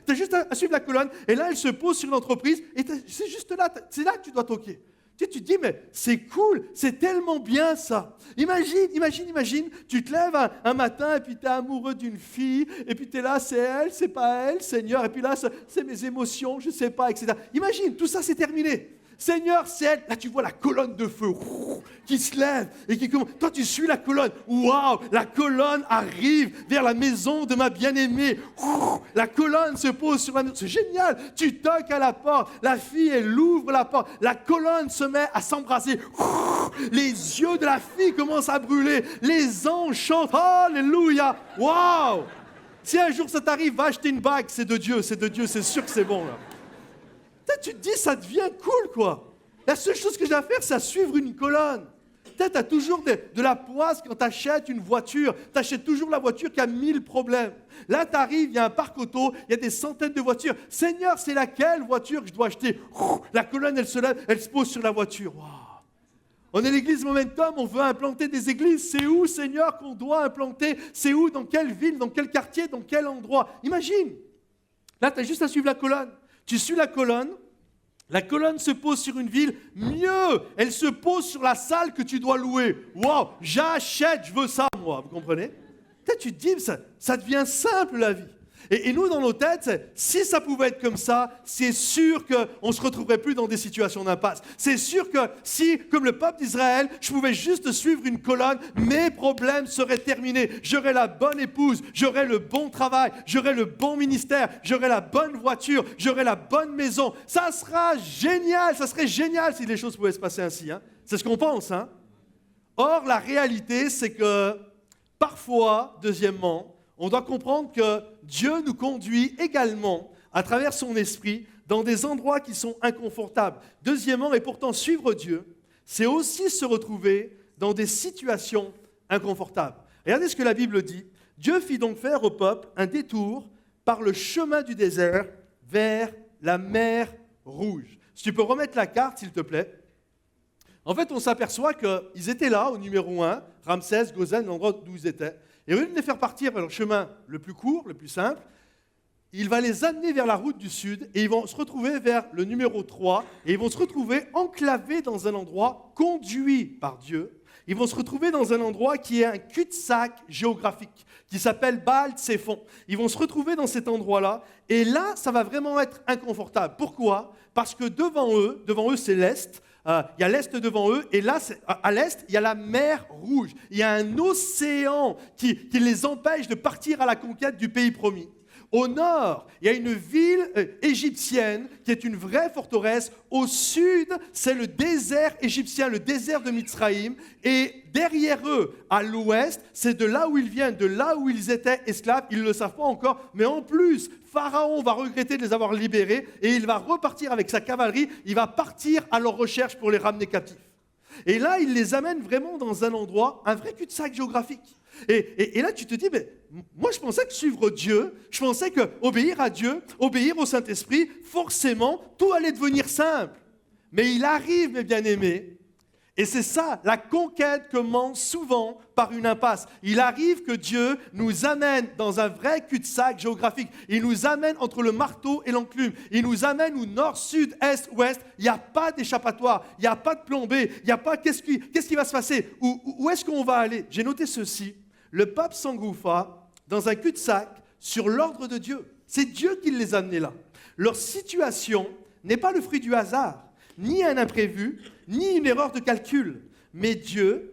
Tu as juste à suivre la colonne, et là, elle se pose sur l'entreprise, et c'est juste là, c'est là que tu dois toquer. Tu te dis, mais c'est cool, c'est tellement bien ça. Imagine, tu te lèves un matin, et puis tu es amoureux d'une fille, et puis tu es là, c'est elle, c'est pas elle, Seigneur, et puis là, c'est mes émotions, je sais pas, etc. Imagine, tout ça, c'est terminé. Seigneur, c'est elle. Là, tu vois la colonne de feu qui se lève et qui commence. Toi, tu suis la colonne. Waouh, la colonne arrive vers la maison de ma bien-aimée. La colonne se pose sur la maison. C'est génial. Tu toques à la porte. La fille, elle ouvre la porte. La colonne se met à s'embraser. Les yeux de la fille commencent à brûler. Les anges chantent. Alléluia. Waouh. Si un jour ça t'arrive, va acheter une bague. C'est de Dieu, c'est sûr que c'est bon là. Tu te dis, ça devient cool, quoi. La seule chose que j'ai à faire, c'est à suivre une colonne. Tu as toujours de la poisse quand tu achètes une voiture. Tu achètes toujours la voiture qui a 1000 problèmes. Là, tu arrives, il y a un parc auto, il y a des centaines de voitures. Seigneur, c'est laquelle voiture que je dois acheter ? La colonne, elle se lève, elle se pose sur la voiture. Wow. On est l'église Momentum, on veut implanter des églises. C'est où, Seigneur, qu'on doit implanter ? C'est où, dans quelle ville, dans quel quartier, dans quel endroit ? Imagine. Là, tu as juste à suivre la colonne. Tu suis la colonne se pose sur une ville, mieux, elle se pose sur la salle que tu dois louer. Waouh, j'achète, je veux ça, moi, vous comprenez ? Peut-être tu te dis, ça devient simple la vie. Et nous, dans nos têtes, si ça pouvait être comme ça, c'est sûr qu'on ne se retrouverait plus dans des situations d'impasse. C'est sûr que si, comme le peuple d'Israël, je pouvais juste suivre une colonne, mes problèmes seraient terminés. J'aurais la bonne épouse, j'aurais le bon travail, j'aurais le bon ministère, j'aurais la bonne voiture, j'aurais la bonne maison. Ça serait génial si les choses pouvaient se passer ainsi. Hein. C'est ce qu'on pense. Hein. Or, la réalité, c'est que parfois, deuxièmement, on doit comprendre que Dieu nous conduit également, à travers son esprit, dans des endroits qui sont inconfortables. Deuxièmement, et pourtant suivre Dieu, c'est aussi se retrouver dans des situations inconfortables. Regardez ce que la Bible dit. Dieu fit donc faire au peuple un détour par le chemin du désert vers la mer Rouge. Si tu peux remettre la carte, s'il te plaît. En fait, on s'aperçoit qu'ils étaient là, au numéro 1, Ramsès, Gozan, l'endroit d'où ils étaient. Et au lieu de les faire partir vers le chemin le plus court, le plus simple, il va les amener vers la route du sud et ils vont se retrouver vers le numéro 3 et ils vont se retrouver enclavés dans un endroit conduit par Dieu. Ils vont se retrouver dans un endroit qui est un cul-de-sac géographique, qui s'appelle Baal-Tséphon. Ils vont se retrouver dans cet endroit-là, et là, ça va vraiment être inconfortable. Pourquoi ? Parce que devant eux, c'est l'Est. Il y a l'Est devant eux, et là, à l'Est, il y a la mer Rouge. Il y a un océan qui les empêche de partir à la conquête du pays promis. Au nord, il y a une ville égyptienne qui est une vraie forteresse. Au sud, c'est le désert égyptien, le désert de Mitzraïm. Et derrière eux, à l'ouest, c'est de là où ils viennent, de là où ils étaient esclaves. Ils ne le savent pas encore. Mais en plus, Pharaon va regretter de les avoir libérés et il va repartir avec sa cavalerie. Il va partir à leur recherche pour les ramener captifs. Et là, il les amène vraiment dans un endroit, un vrai cul-de-sac géographique. Et là, tu te dis, mais moi, je pensais que suivre Dieu, je pensais que obéir à Dieu, obéir au Saint-Esprit, forcément, tout allait devenir simple. Mais il arrive, mes bien-aimés, et c'est ça, la conquête commence souvent par une impasse. Il arrive que Dieu nous amène dans un vrai cul-de-sac géographique. Il nous amène entre le marteau et l'enclume. Il nous amène au nord, sud, est, ouest. Il n'y a pas d'échappatoire, il n'y a pas de plan B, il n'y a pas qu'est-ce qui va se passer, où est-ce qu'on va aller. J'ai noté ceci, le peuple s'engouffre dans un cul-de-sac sur l'ordre de Dieu. C'est Dieu qui les a amenés là. Leur situation n'est pas le fruit du hasard, ni un imprévu, ni une erreur de calcul. Mais Dieu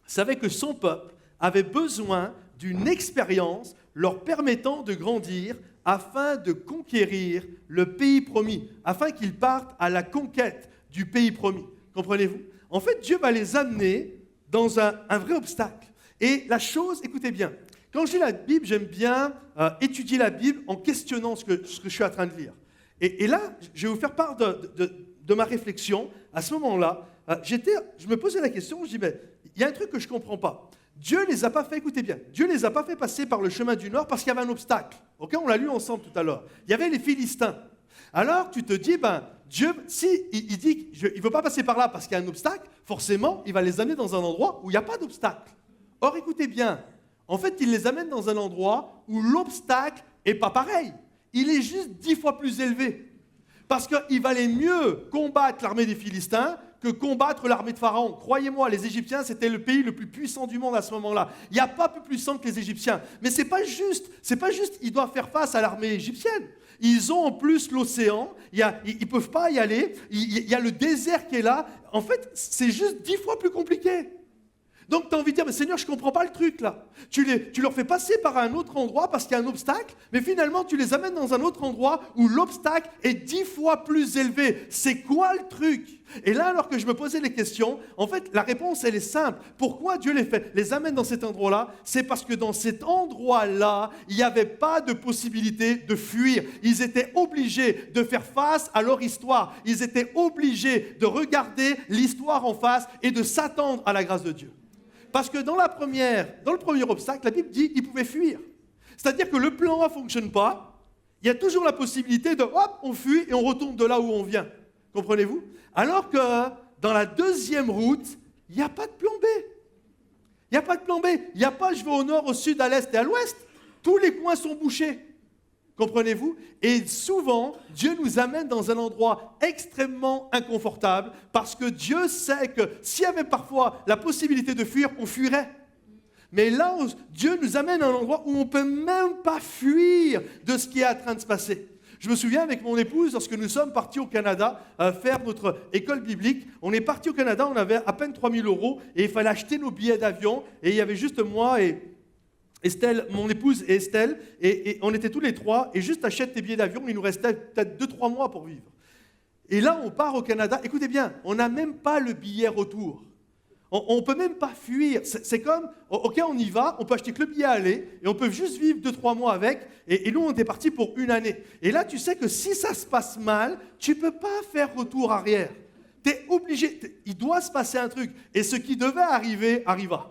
savait que son peuple avait besoin d'une expérience leur permettant de grandir afin de conquérir le pays promis, afin qu'ils partent à la conquête du pays promis. Comprenez-vous ? En fait, Dieu va les amener dans un vrai obstacle. Et la chose, écoutez bien, quand je lis la Bible, j'aime bien étudier la Bible en questionnant ce que je suis en train de lire. Et là, je vais vous faire part de ma réflexion. À ce moment-là, je me posais la question, je dis, ben, il y a un truc que je ne comprends pas. Dieu ne les a pas fait, écoutez bien, Dieu ne les a pas fait passer par le chemin du Nord parce qu'il y avait un obstacle. Okay, on l'a lu ensemble tout à l'heure. Il y avait les Philistins. Alors, tu te dis, ben, Dieu, si il dit qu'il ne veut pas passer par là parce qu'il y a un obstacle, forcément, il va les amener dans un endroit où il n'y a pas d'obstacle. Or, écoutez bien, en fait, il les amène dans un endroit où l'obstacle n'est pas pareil. Il est juste 10 fois plus élevé. Parce qu'il valait mieux combattre l'armée des Philistins que combattre l'armée de Pharaon. Croyez-moi, les Égyptiens, c'était le pays le plus puissant du monde à ce moment-là. Il n'y a pas plus puissant que les Égyptiens. Mais ce n'est pas juste, ils doivent faire face à l'armée égyptienne. Ils ont en plus l'océan, ils ne peuvent pas y aller, il y a le désert qui est là. En fait, c'est juste 10 fois plus compliqué. Donc, tu as envie de dire, mais Seigneur, je ne comprends pas le truc là. Tu leur fais passer par un autre endroit parce qu'il y a un obstacle, mais finalement, tu les amènes dans un autre endroit où l'obstacle est 10 fois plus élevé. C'est quoi le truc ? Et là, alors que je me posais les questions, en fait, la réponse, elle est simple. Pourquoi Dieu les amène dans cet endroit-là ? C'est parce que dans cet endroit-là, il n'y avait pas de possibilité de fuir. Ils étaient obligés de faire face à leur histoire. Ils étaient obligés de regarder l'histoire en face et de s'attendre à la grâce de Dieu. Parce que dans le premier obstacle, la Bible dit qu'ils pouvaient fuir. C'est-à-dire que le plan A ne fonctionne pas, il y a toujours la possibilité de, hop, on fuit et on retourne de là où on vient. Comprenez-vous ? Alors que dans la deuxième route, il n'y a pas de plan B. Il n'y a pas de plan B. Il n'y a pas je vais au nord, au sud, à l'est et à l'ouest. Tous les coins sont bouchés. Comprenez-vous ? Et souvent, Dieu nous amène dans un endroit extrêmement inconfortable parce que Dieu sait que s'il y avait parfois la possibilité de fuir, on fuirait. Mais là, Dieu nous amène à un endroit où on ne peut même pas fuir de ce qui est en train de se passer. Je me souviens avec mon épouse, lorsque nous sommes partis au Canada faire notre école biblique, on est parti au Canada, on avait à peine 3 000 € et il fallait acheter nos billets d'avion et il y avait juste moi et Estelle, mon épouse et Estelle, et on était tous les trois, et juste achète tes billets d'avion, il nous restait peut-être 2-3 mois pour vivre. Et là, on part au Canada, écoutez bien, on n'a même pas le billet retour. On ne peut même pas fuir. C'est comme, ok, on y va, on peut acheter que le billet aller, et on peut juste vivre 2-3 mois avec, et nous, on était partis pour 1 année. Et là, tu sais que si ça se passe mal, tu ne peux pas faire retour arrière. Tu es obligé, il doit se passer un truc, et ce qui devait arriver, arriva.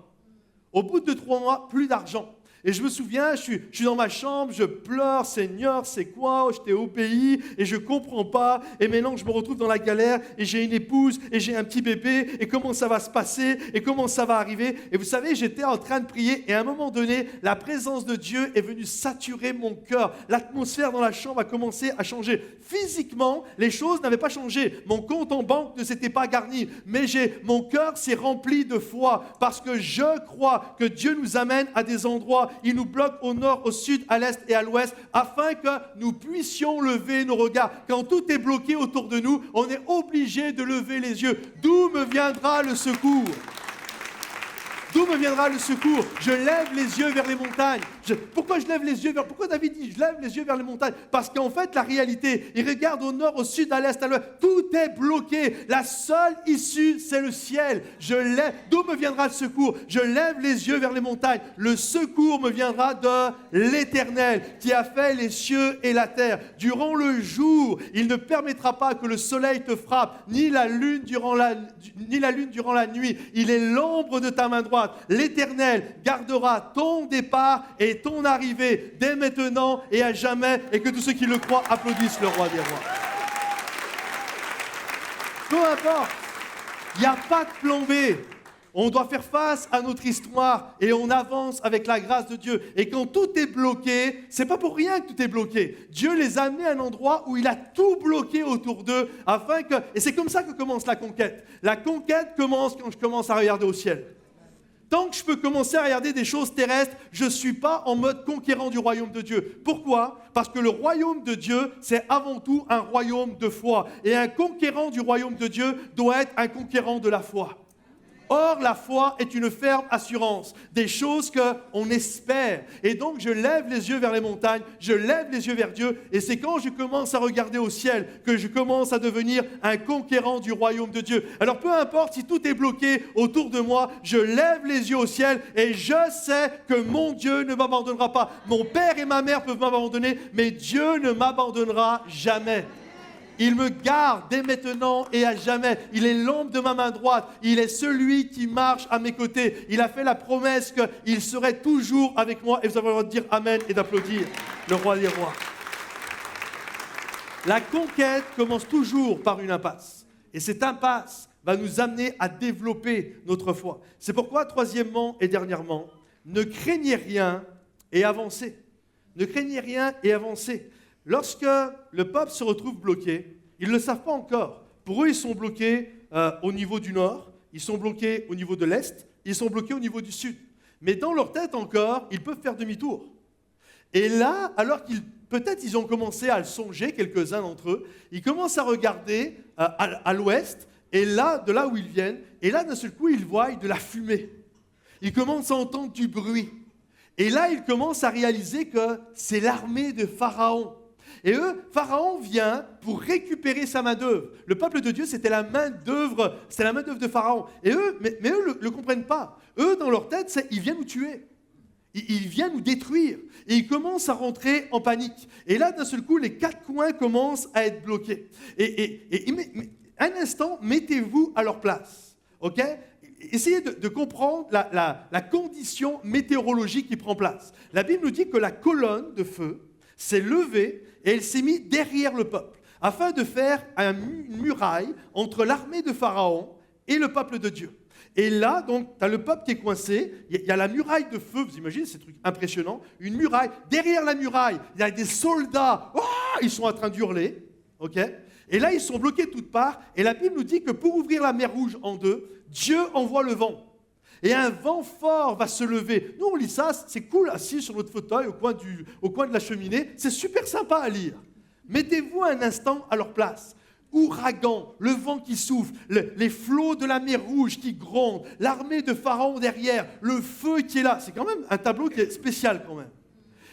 Au bout de 3 mois, plus d'argent. Et je me souviens, je suis dans ma chambre, je pleure, Seigneur, c'est quoi? Je t'ai obéi et je ne comprends pas. Et maintenant je me retrouve dans la galère et j'ai une épouse et j'ai un petit bébé. Et comment ça va se passer? Et comment ça va arriver? Et vous savez, j'étais en train de prier et à un moment donné, la présence de Dieu est venue saturer mon cœur. L'atmosphère dans la chambre a commencé à changer. Physiquement, les choses n'avaient pas changé. Mon compte en banque ne s'était pas garni. Mais mon cœur s'est rempli de foi parce que je crois que Dieu nous amène à des endroits. Il nous bloque au nord, au sud, à l'est et à l'ouest afin que nous puissions lever nos regards. Quand tout est bloqué autour de nous, on est obligé de lever les yeux. D'où me viendra le secours? D'où me viendra le secours? Je lève les yeux vers les montagnes. Pourquoi je lève les yeux vers... Pourquoi David dit je lève les yeux vers les montagnes? Parce qu'en fait, la réalité, il regarde au nord, au sud, à l'est, à l'ouest. Tout est bloqué. La seule issue, c'est le ciel. D'où me viendra le secours? Je lève les yeux vers les montagnes. Le secours me viendra de l'Éternel qui a fait les cieux et la terre. Durant le jour, il ne permettra pas que le soleil te frappe, ni la lune durant la nuit. Il est l'ombre de ta main droite. L'Éternel gardera ton départ et ton arrivée dès maintenant et à jamais, et que tous ceux qui le croient applaudissent le roi des rois. Peu importe, il n'y a pas de plan B. On doit faire face à notre histoire et on avance avec la grâce de Dieu. Et quand tout est bloqué, c'est pas pour rien que tout est bloqué. Dieu les a amenés à un endroit où il a tout bloqué autour d'eux afin que... Et c'est comme ça que commence la conquête. La conquête commence quand je commence à regarder au ciel. Tant que je peux commencer à regarder des choses terrestres, je ne suis pas en mode conquérant du royaume de Dieu. Pourquoi? Parce que le royaume de Dieu, c'est avant tout un royaume de foi. Et un conquérant du royaume de Dieu doit être un conquérant de la foi. Or, la foi est une ferme assurance, des choses qu'on espère. Et donc, je lève les yeux vers les montagnes, je lève les yeux vers Dieu, et c'est quand je commence à regarder au ciel que je commence à devenir un conquérant du royaume de Dieu. Alors, peu importe si tout est bloqué autour de moi, je lève les yeux au ciel et je sais que mon Dieu ne m'abandonnera pas. Mon père et ma mère peuvent m'abandonner, mais Dieu ne m'abandonnera jamais. Il me garde dès maintenant et à jamais. Il est l'ombre de ma main droite. Il est celui qui marche à mes côtés. Il a fait la promesse qu'il serait toujours avec moi. Et vous avez le droit de dire Amen et d'applaudir le roi des rois. La conquête commence toujours par une impasse. Et cette impasse va nous amener à développer notre foi. C'est pourquoi, troisièmement et dernièrement, ne craignez rien et avancez. Ne craignez rien et avancez. Lorsque le peuple se retrouve bloqué, ils ne le savent pas encore. Pour eux, ils sont bloqués au niveau du nord, ils sont bloqués au niveau de l'est, ils sont bloqués au niveau du sud. Mais dans leur tête encore, ils peuvent faire demi-tour. Et là, alors peut-être ils ont commencé à le songer, quelques-uns d'entre eux, ils commencent à regarder à l'ouest, et là, de là où ils viennent, et là, d'un seul coup, ils voient de la fumée. Ils commencent à entendre du bruit. Et là, ils commencent à réaliser que c'est l'armée de Pharaon. Et eux, Pharaon vient pour récupérer sa main-d'œuvre. Le peuple de Dieu, c'était la main-d'œuvre de Pharaon. Et eux, mais eux ne le comprennent pas. Eux, dans leur tête, il vient nous tuer. Il vient nous détruire. Et ils commencent à rentrer en panique. Et là, d'un seul coup, les quatre coins commencent à être bloqués. Et un instant, mettez-vous à leur place. OK ? Essayez de comprendre la condition météorologique qui prend place. La Bible nous dit que la colonne de feu s'est levée et elle s'est mise derrière le peuple, afin de faire une muraille entre l'armée de Pharaon et le peuple de Dieu. Et là, donc, tu as le peuple qui est coincé, il y a la muraille de feu, vous imaginez, c'est un truc impressionnant, une muraille, derrière la muraille, il y a des soldats, ils sont en train d'hurler, ok ? Et là, ils sont bloqués de toutes parts, et la Bible nous dit que pour ouvrir la mer Rouge en deux, Dieu envoie le vent. Et un vent fort va se lever. Nous, on lit ça, c'est cool, assis sur notre fauteuil au coin de la cheminée. C'est super sympa à lire. Mettez-vous un instant à leur place. Ouragan, le vent qui souffle, les flots de la mer Rouge qui grondent, l'armée de Pharaon derrière, le feu qui est là. C'est quand même un tableau qui est spécial quand même.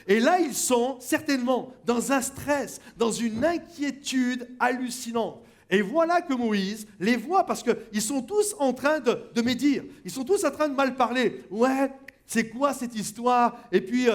Et là, ils sont certainement dans un stress, dans une inquiétude hallucinante. Et voilà que Moïse les voit parce qu'ils sont tous en train de médire. Ils sont tous en train de mal parler. Ouais, c'est quoi cette histoire? Et puis,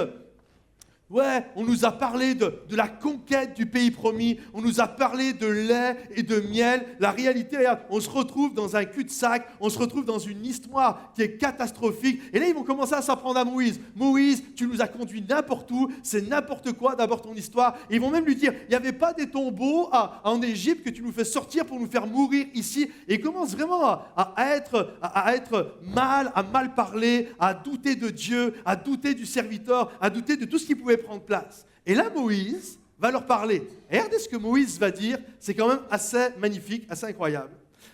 Ouais, on nous a parlé de la conquête du pays promis, on nous a parlé de lait et de miel. La réalité, regarde, on se retrouve dans un cul-de-sac, on se retrouve dans une histoire qui est catastrophique. Et là, ils vont commencer à s'apprendre à Moïse. Moïse, tu nous as conduits n'importe où, c'est n'importe quoi d'abord ton histoire. Et ils vont même lui dire, il n'y avait pas des tombeaux en Égypte que tu nous fais sortir pour nous faire mourir ici. Et ils commencent vraiment à être mal, à mal parler, à douter de Dieu, à douter du serviteur, à douter de tout ce qui pouvait prendre place. Et là, Moïse va leur parler. Et regardez ce que Moïse va dire, c'est quand même assez magnifique, assez incroyable.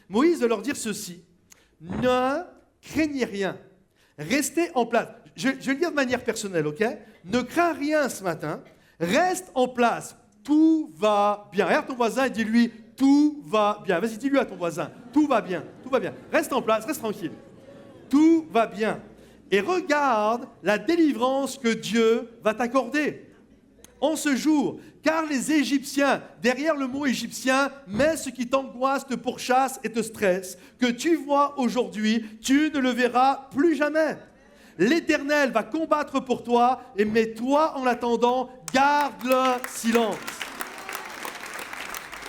Moïse va leur dire ceci, ne craignez rien, restez en place. Je vais le dire de manière personnelle, ok? Ne crains rien ce matin, reste en place, tout va bien. Regarde ton voisin et dis-lui, tout va bien. Vas-y, dis-lui à ton voisin, tout va bien, tout va bien. Reste en place, reste tranquille. Tout va bien. Et regarde la délivrance que Dieu va t'accorder en ce jour. Car les Égyptiens, derrière le mot égyptien, met ce qui t'angoisse, te pourchasse et te stresse, que tu vois aujourd'hui, tu ne le verras plus jamais. L'Éternel va combattre pour toi, mais toi, en l'attendant, garde le silence.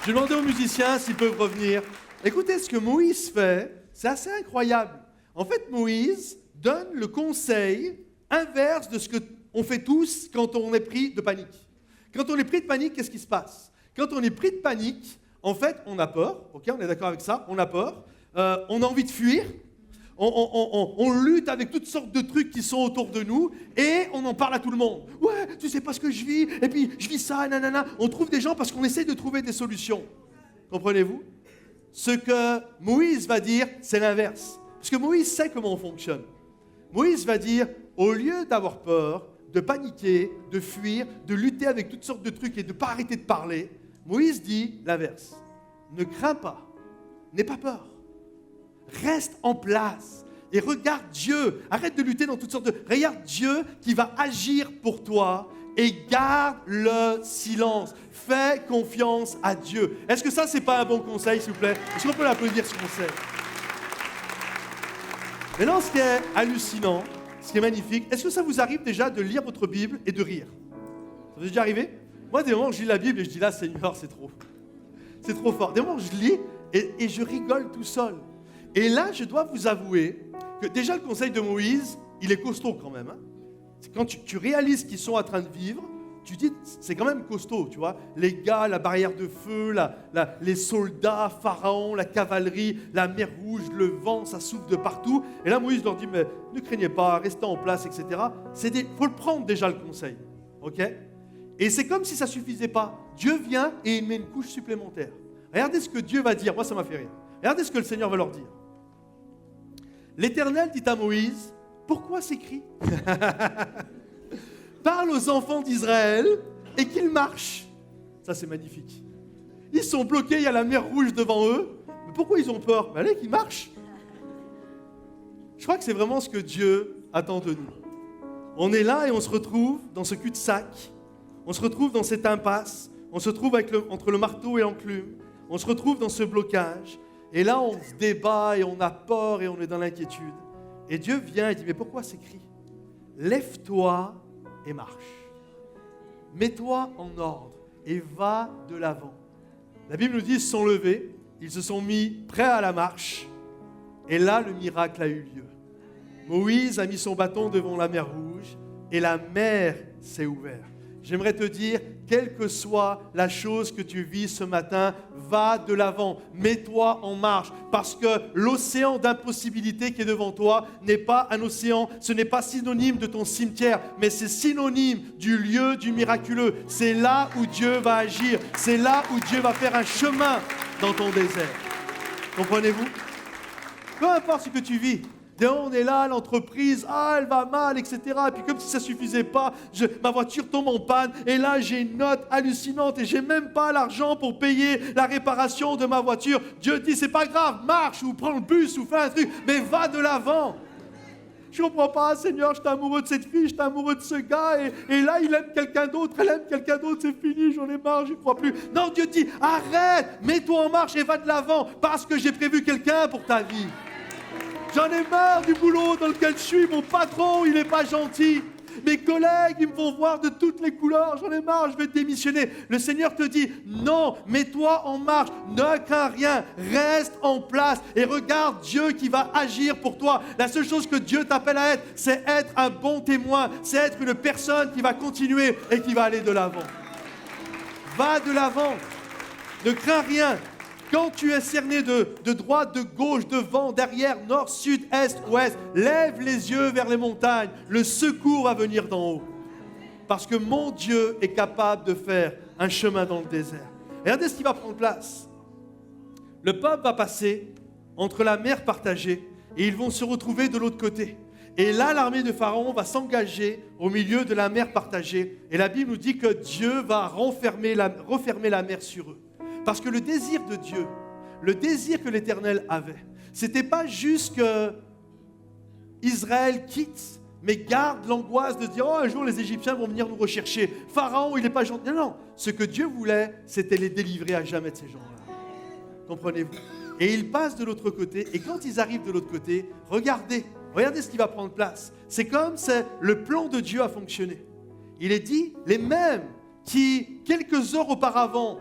Je demandais aux musiciens s'ils peuvent revenir. Écoutez ce que Moïse fait, c'est assez incroyable. En fait, Moïse donne le conseil inverse de ce qu'on fait tous quand on est pris de panique. Quand on est pris de panique, qu'est-ce qui se passe? Quand on est pris de panique, en fait, on a peur, ok, on est d'accord avec ça, on a peur, on a envie de fuir, on lutte avec toutes sortes de trucs qui sont autour de nous et on en parle à tout le monde. Ouais, tu sais pas ce que je vis, et puis je vis ça, nanana. On trouve des gens parce qu'on essaie de trouver des solutions. Comprenez-vous? Ce que Moïse va dire, c'est l'inverse. Parce que Moïse sait comment on fonctionne. Moïse va dire, au lieu d'avoir peur, de paniquer, de fuir, de lutter avec toutes sortes de trucs et de ne pas arrêter de parler, Moïse dit l'inverse. Ne crains pas, n'aie pas peur. Reste en place et regarde Dieu. Arrête de lutter dans toutes sortes de... Regarde Dieu qui va agir pour toi et garde le silence. Fais confiance à Dieu. Est-ce que ça, c'est pas un bon conseil, s'il vous plaît? Est-ce qu'on peut l'applaudir, ce conseil? Maintenant, ce qui est hallucinant, ce qui est magnifique, est-ce que ça vous arrive déjà de lire votre Bible et de rire? Ça vous est déjà arrivé? Moi, des moments où je lis la Bible et je dis là, Seigneur, c'est trop. C'est trop fort. Des moments où je lis et je rigole tout seul. Et là, je dois vous avouer que déjà le conseil de Moïse, il est costaud quand même. Hein? Quand tu réalises ce qu'ils sont en train de vivre, tu dis, c'est quand même costaud, tu vois. Les gars, la barrière de feu, les soldats, Pharaon, la cavalerie, la mer Rouge, le vent, ça souffle de partout. Et là, Moïse leur dit, mais ne craignez pas, restez en place, etc. Il faut le prendre déjà, le conseil. Ok? Et c'est comme si ça ne suffisait pas. Dieu vient et il met une couche supplémentaire. Regardez ce que Dieu va dire. Moi, ça m'a fait rire. Regardez ce que le Seigneur va leur dire. L'Éternel dit à Moïse, pourquoi ces cris? Parle aux enfants d'Israël et qu'ils marchent. Ça, c'est magnifique. Ils sont bloqués, il y a la mer Rouge devant eux. Mais pourquoi ils ont peur? Allez, qu'ils marchent. Je crois que c'est vraiment ce que Dieu attend de nous. On est là et on se retrouve dans ce cul-de-sac. On se retrouve dans cette impasse. On se retrouve entre le marteau et l'enclume. On se retrouve dans ce blocage. Et là, on se débat et on a peur et on est dans l'inquiétude. Et Dieu vient et dit, mais pourquoi ces cris? Lève-toi et marche. Mets-toi en ordre et va de l'avant. La Bible nous dit, ils se sont levés, ils se sont mis prêts à la marche. Et là, le miracle a eu lieu. Moïse a mis son bâton devant la mer Rouge et la mer s'est ouverte. J'aimerais te dire, quelle que soit la chose que tu vis ce matin, va de l'avant, mets-toi en marche, parce que l'océan d'impossibilité qui est devant toi n'est pas un océan, ce n'est pas synonyme de ton cimetière, mais c'est synonyme du lieu du miraculeux. C'est là où Dieu va agir, c'est là où Dieu va faire un chemin dans ton désert. Comprenez-vous? Peu importe ce que tu vis. On est là, l'entreprise, elle va mal, etc. Et puis comme si ça ne suffisait pas, ma voiture tombe en panne. Et là, j'ai une note hallucinante et j'ai même pas l'argent pour payer la réparation de ma voiture. Dieu dit, c'est pas grave, marche ou prends le bus ou fais un truc, mais va de l'avant. Je ne comprends pas, Seigneur, je suis amoureux de cette fille, je suis amoureux de ce gars. Et là, il aime quelqu'un d'autre, elle aime quelqu'un d'autre, c'est fini, j'en ai marre, j'y crois plus. Non, Dieu dit, arrête, mets-toi en marche et va de l'avant, parce que j'ai prévu quelqu'un pour ta vie. J'en ai marre du boulot dans lequel je suis, mon patron, il n'est pas gentil. mes collègues, ils me font voir de toutes les couleurs, j'en ai marre, je vais démissionner. Le Seigneur te dit, non, mets-toi en marche, ne crains rien, reste en place et regarde Dieu qui va agir pour toi. La seule chose que Dieu t'appelle à être, c'est être un bon témoin, c'est être une personne qui va continuer et qui va aller de l'avant. Va de l'avant, ne crains rien. Quand tu es cerné de droite, de gauche, devant, derrière, nord, sud, est, ouest, lève les yeux vers les montagnes. Le secours va venir d'en haut. Parce que mon Dieu est capable de faire un chemin dans le désert. Regardez ce qui va prendre place. Le peuple va passer entre la mer partagée et ils vont se retrouver de l'autre côté. Et là, l'armée de Pharaon va s'engager au milieu de la mer partagée. Et la Bible nous dit que Dieu va refermer la mer sur eux. Parce que le désir de Dieu, le désir que l'Éternel avait, c'était pas juste que Israël quitte, mais garde l'angoisse de dire « Oh, un jour les Égyptiens vont venir nous rechercher. Pharaon, il n'est pas gentil. » Non, ce que Dieu voulait, c'était les délivrer à jamais de ces gens-là. Comprenez-vous? Et ils passent de l'autre côté, et quand ils arrivent de l'autre côté, regardez ce qui va prendre place. C'est comme le plan de Dieu a fonctionné. Il est dit, les mêmes qui, quelques heures auparavant,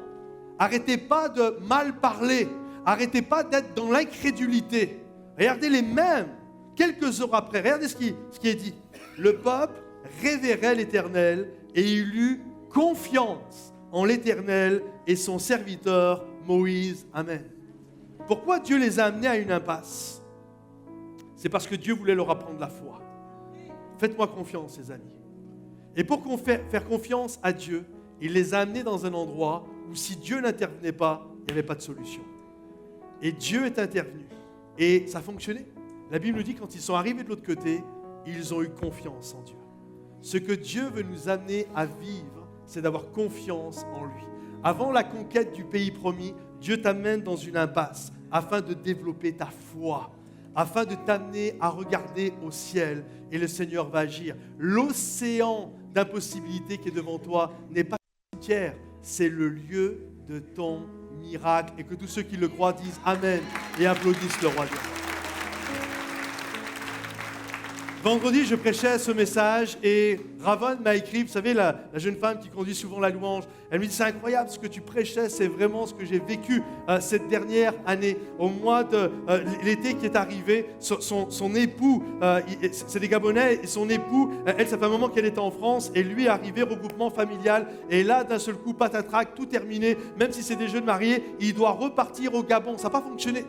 arrêtez pas de mal parler. Arrêtez pas d'être dans l'incrédulité. Regardez les mêmes, quelques heures après. Regardez ce qui est dit. Le peuple révérait l'Éternel et il eut confiance en l'Éternel et son serviteur Moïse. Amen. Pourquoi Dieu les a amenés à une impasse? C'est parce que Dieu voulait leur apprendre la foi. Faites-moi confiance, les amis. Et pour faire confiance à Dieu, il les a amenés dans un endroit où si Dieu n'intervenait pas, il n'y avait pas de solution. Et Dieu est intervenu. Et ça a fonctionné. La Bible nous dit que quand ils sont arrivés de l'autre côté, ils ont eu confiance en Dieu. Ce que Dieu veut nous amener à vivre, c'est d'avoir confiance en lui. Avant la conquête du pays promis, Dieu t'amène dans une impasse afin de développer ta foi, afin de t'amener à regarder au ciel et le Seigneur va agir. L'océan d'impossibilité qui est devant toi n'est pas un cimetière, c'est le lieu de ton miracle. Et que tous ceux qui le croient disent Amen et applaudissent le roi Dieu. Vendredi, je prêchais ce message et Ravon m'a écrit, vous savez, la jeune femme qui conduit souvent la louange, elle me dit, c'est incroyable ce que tu prêchais, c'est vraiment ce que j'ai vécu cette dernière année. Au mois de l'été qui est arrivé, son époux, c'est des Gabonais, et son époux, elle, ça fait un moment qu'elle était en France, et lui est arrivé, regroupement familial, et là, d'un seul coup, patatrac, tout terminé, même si c'est des jeunes mariés, il doit repartir au Gabon, ça n'a pas fonctionné.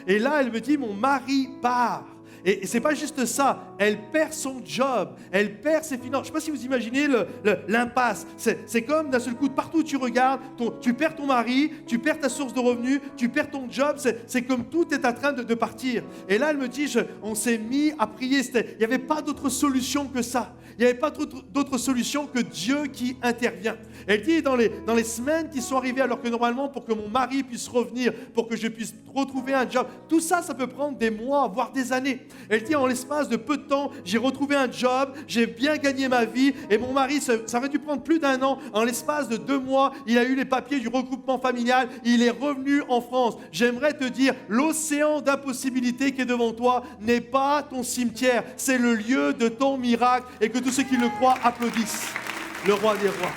Et là, elle me dit, mon mari part. Et ce n'est pas juste ça, elle perd son job, elle perd ses finances. Je ne sais pas si vous imaginez l'impasse. C'est comme d'un seul coup, partout où tu regardes, tu perds ton mari, tu perds ta source de revenus, tu perds ton job, c'est comme tout est en train de partir. Et là, elle me dit, on s'est mis à prier, il n'y avait pas d'autre solution que ça. Il n'y avait pas d'autre solution que Dieu qui intervient. Elle dit, dans les semaines qui sont arrivées, alors que normalement, pour que mon mari puisse revenir, pour que je puisse retrouver un job, tout ça, ça peut prendre des mois, voire des années. Elle dit, en l'espace de peu de temps, j'ai retrouvé un job, j'ai bien gagné ma vie, et mon mari, ça aurait dû prendre plus d'un an. En l'espace de 2 mois, il a eu les papiers du regroupement familial, il est revenu en France. J'aimerais te dire, l'océan d'impossibilité qui est devant toi n'est pas ton cimetière, c'est le lieu de ton miracle, et que tous ceux qui le croient applaudissent le roi des rois.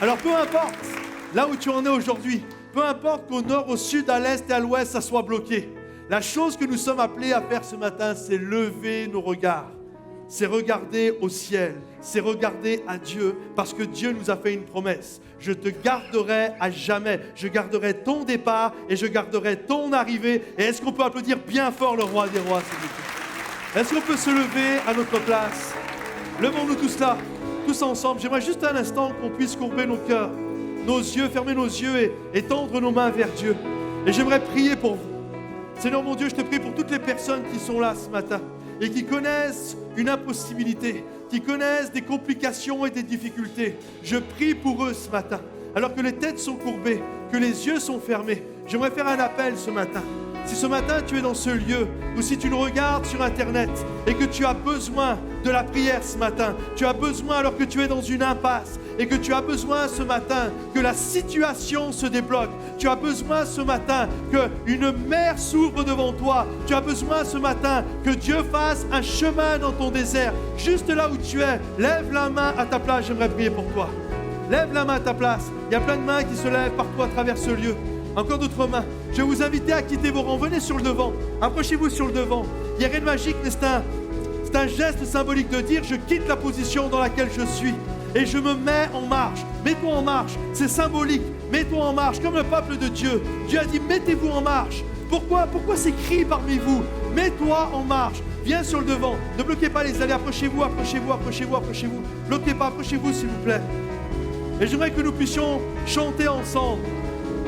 Alors peu importe là où tu en es aujourd'hui, peu importe qu'au nord, au sud, à l'est et à l'ouest, ça soit bloqué. La chose que nous sommes appelés à faire ce matin, c'est lever nos regards. C'est regarder au ciel, c'est regarder à Dieu, parce que Dieu nous a fait une promesse. Je te garderai à jamais, je garderai ton départ et je garderai ton arrivée. Et est-ce qu'on peut applaudir bien fort le roi des rois, s'il vous plaît? Est-ce qu'on peut se lever à notre place? Levons-nous tous là, tous ensemble. J'aimerais juste un instant qu'on puisse courber nos cœurs, nos yeux, fermer nos yeux et tendre nos mains vers Dieu. Et j'aimerais prier pour vous. Seigneur mon Dieu, je te prie pour toutes les personnes qui sont là ce matin et qui connaissent une impossibilité, qui connaissent des complications et des difficultés. Je prie pour eux ce matin, alors que les têtes sont courbées, que les yeux sont fermés. J'aimerais faire un appel ce matin. Si ce matin tu es dans ce lieu ou si tu nous regardes sur Internet et que tu as besoin de la prière ce matin, tu as besoin alors que tu es dans une impasse et que tu as besoin ce matin que la situation se débloque, tu as besoin ce matin qu'une mer s'ouvre devant toi, tu as besoin ce matin que Dieu fasse un chemin dans ton désert, juste là où tu es, lève la main à ta place, j'aimerais prier pour toi. Lève la main à ta place, il y a plein de mains qui se lèvent partout à travers ce lieu. Encore d'autres mains. Je vais vous inviter à quitter vos rangs. Venez sur le devant. Approchez-vous sur le devant. Il n'y a rien de magique, mais c'est un geste symbolique de dire je quitte la position dans laquelle je suis et je me mets en marche. Mets-toi en marche. C'est symbolique. Mets-toi en marche comme le peuple de Dieu. Dieu a dit mettez-vous en marche. Pourquoi ces cris parmi vous? Mets-toi en marche. Viens sur le devant. Ne bloquez pas les allées. Approchez-vous, approchez-vous, approchez-vous, approchez-vous. Bloquez pas, approchez-vous s'il vous plaît. Et j'aimerais que nous puissions chanter ensemble.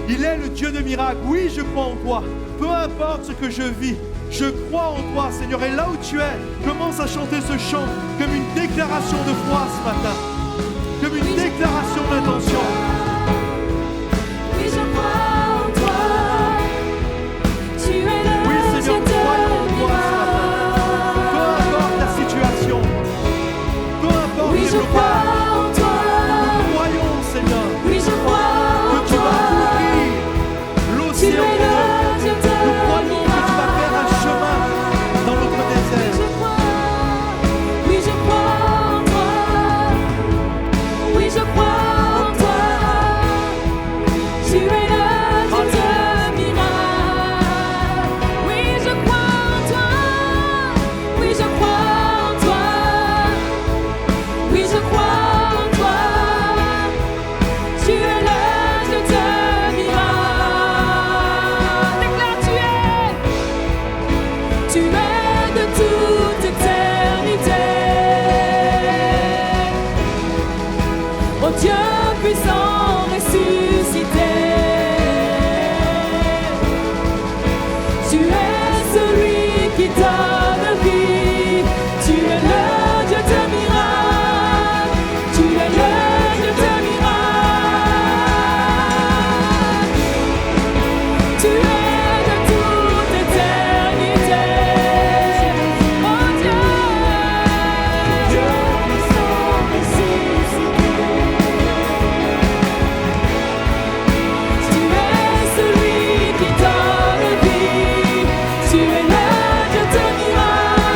Il est le Dieu de miracles. Oui, je crois en toi. Peu importe ce que je vis, je crois en toi, Seigneur. Et là où tu es, commence à chanter ce chant comme une déclaration de foi ce matin. Comme une déclaration d'intention. Oui, je crois en toi. Tu es le Oui, Seigneur, Dieu croyons en de toi ce matin. Peu importe la situation. Peu importe Oui, les je blocages. crois en toi. Nous croyons, Seigneur, Oui, je crois en que tu vas toi. ouvrir Tu l'océan es de le Dieu de Nous croyons que tu vas faire un chemin dans notre désert. Je crois, oui, je crois en toi. Oui, je crois en toi. Tu es le Dieu de miracles. Oui, je crois en toi. Oui, je crois en toi. Oui, je crois en toi. Tu es le Dieu de miracles. Déclare, tu es de toute éternité. Oh Dieu puissant ressuscité, tu es celui qui donne vie. Tu es le Dieu de miracles. Tu es le Dieu de miracles. Tu es de toute éternité. Oh Dieu, Dieu puissant ressuscité. Tu es celui qui donne vie. Tu es le Dieu de miracles.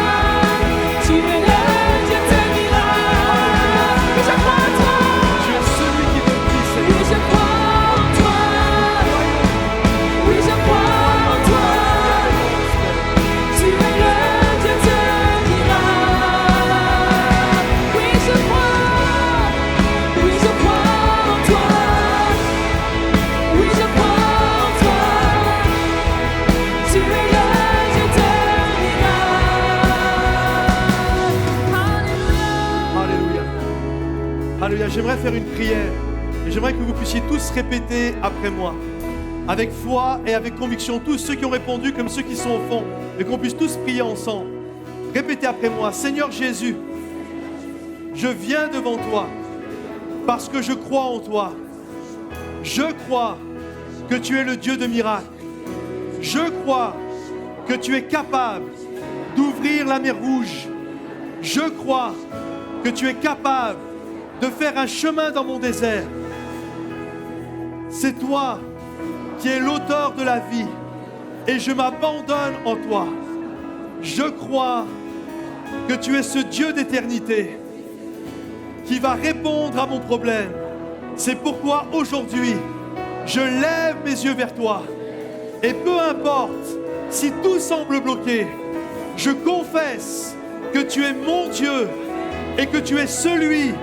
Tu es le Dieu de miracles. Oui, je crois en toi. Tu es celui qui donne vie, Oui, Seigneur. je crois en toi. Oui, je crois en toi. Tu es le Dieu de miracles. Oui, je crois. Oui, je crois en toi. Oui, je crois en toi. Tu es le Dieu de miracles. Alléluia. Alléluia. J'aimerais faire une prière et j'aimerais que vous puissiez tous répéter après moi. Avec foi et avec conviction, tous ceux qui ont répondu comme ceux qui sont au fond, et qu'on puisse tous prier ensemble. Répétez après moi. Seigneur Jésus, je viens devant toi parce que je crois en toi. Je crois que tu es le Dieu de miracles. Je crois que tu es capable d'ouvrir la mer Rouge. Je crois que tu es capable de faire un chemin dans mon désert. C'est toi qui es l'auteur de la vie et je m'abandonne en toi. Je crois que tu es ce Dieu d'éternité qui va répondre à mon problème. C'est pourquoi aujourd'hui, je lève mes yeux vers toi. Et peu importe si tout semble bloqué, je confesse que tu es mon Dieu et que tu es celui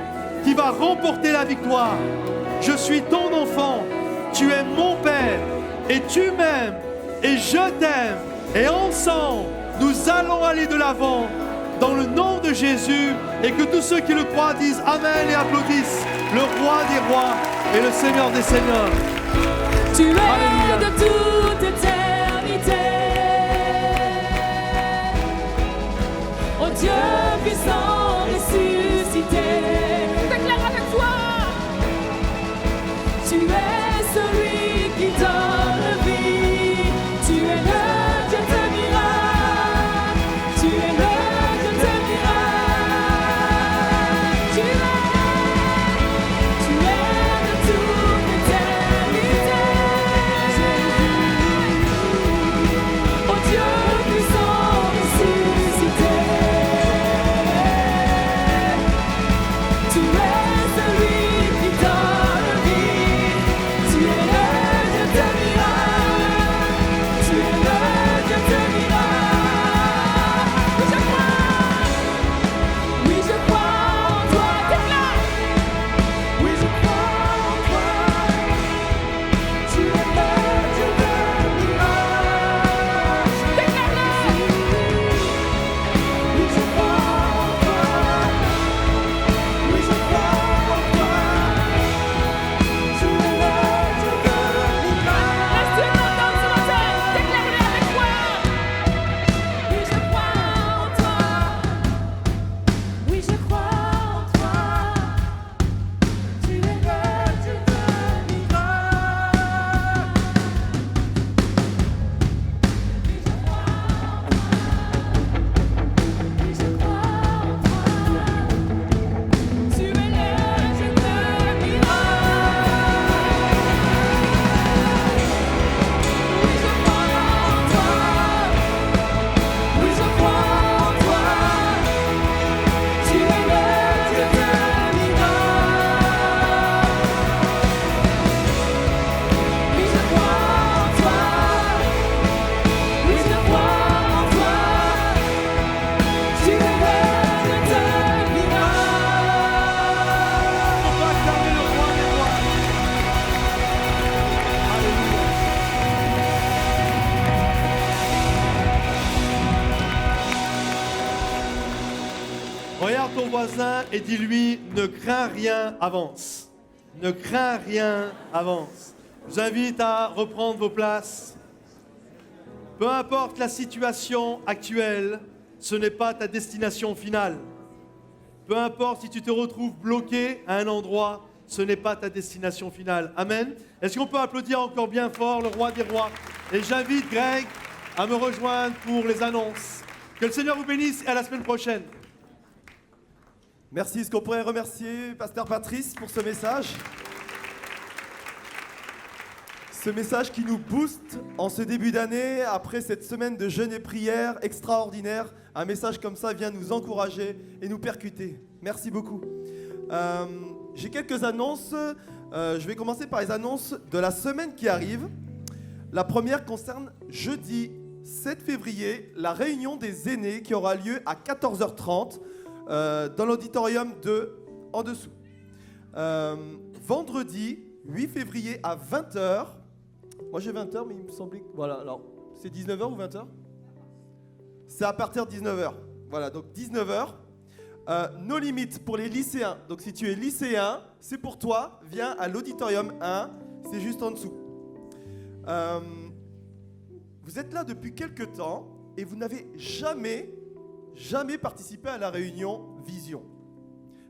qui va remporter la victoire. Je suis ton enfant, tu es mon Père et tu m'aimes et je t'aime. Et ensemble, nous allons aller de l'avant dans le nom de Jésus et que tous ceux qui le croient disent Amen et applaudissent le Roi des rois et le Seigneur des seigneurs. Tu es Alléluia. de toute éternité. Oh Dieu puissant ressuscité. Déclare avec toi. Tu es celui qui donne vie. Tu es le Regarde ton voisin et dis-lui, ne crains rien, avance. Ne crains rien, avance. Je vous invite à reprendre vos places. Peu importe la situation actuelle, ce n'est pas ta destination finale. Peu importe si tu te retrouves bloqué à un endroit, ce n'est pas ta destination finale. Amen. Est-ce qu'on peut applaudir encore bien fort le roi des rois? Et j'invite Greg à me rejoindre pour les annonces. Que le Seigneur vous bénisse et à la semaine prochaine. Merci. Est-ce qu'on pourrait remercier Pasteur Patrice pour ce message? Ce message qui nous booste en ce début d'année, après cette semaine de jeûne et prière extraordinaire. Un message comme ça vient nous encourager et nous percuter. Merci beaucoup. J'ai quelques annonces. Je vais commencer par les annonces de la semaine qui arrive. La première concerne jeudi 7 février, la réunion des aînés qui aura lieu à 14h30 dans l'auditorium en dessous. Vendredi 8 février à 20h. Moi j'ai 20h, mais il me semblait que... Voilà, alors c'est 19h ou 20h? C'est à partir de 19h. Voilà, donc 19h. No limites pour les lycéens. Donc si tu es lycéen, c'est pour toi. Viens à l'auditorium 1, c'est juste en dessous. Vous êtes là depuis quelques temps et vous n'avez jamais participé à la réunion Vision.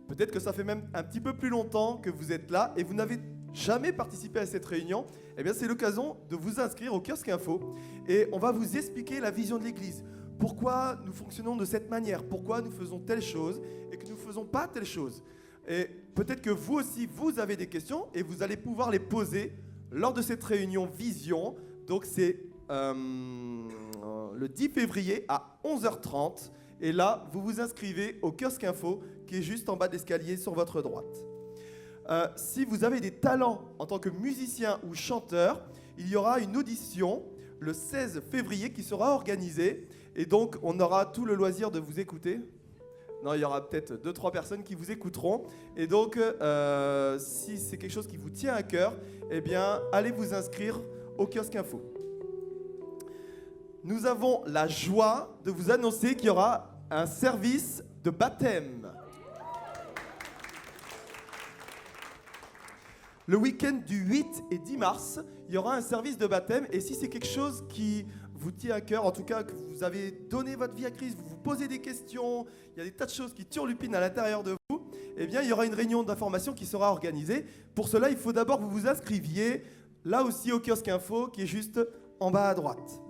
Peut-être que ça fait même un petit peu plus longtemps que vous êtes là et vous n'avez jamais participé à cette réunion. Eh bien, c'est l'occasion de vous inscrire au kiosque info et on va vous expliquer la vision de l'Église. Pourquoi nous fonctionnons de cette manière, pourquoi nous faisons telle chose et que nous ne faisons pas telle chose. Et peut-être que vous aussi, vous avez des questions et vous allez pouvoir les poser lors de cette réunion Vision. Donc, c'est le 10 février à 11h30. Et là, vous vous inscrivez au kiosque info qui est juste en bas de l'escalier sur votre droite. Si vous avez des talents en tant que musicien ou chanteur, il y aura une audition le 16 février qui sera organisée. Et donc, on aura tout le loisir de vous écouter. Non, il y aura peut-être 2-3 personnes qui vous écouteront. Et donc, si c'est quelque chose qui vous tient à cœur, eh bien, allez vous inscrire au kiosque info. Nous avons la joie de vous annoncer qu'il y aura un service de baptême. Le week-end du 8 et 10 mars, il y aura un service de baptême. Et si c'est quelque chose qui vous tient à cœur, en tout cas que vous avez donné votre vie à Christ, vous vous posez des questions, il y a des tas de choses qui turlupinent à l'intérieur de vous, eh bien il y aura une réunion d'information qui sera organisée. Pour cela, il faut d'abord que vous vous inscriviez, là aussi au kiosque info, qui est juste en bas à droite.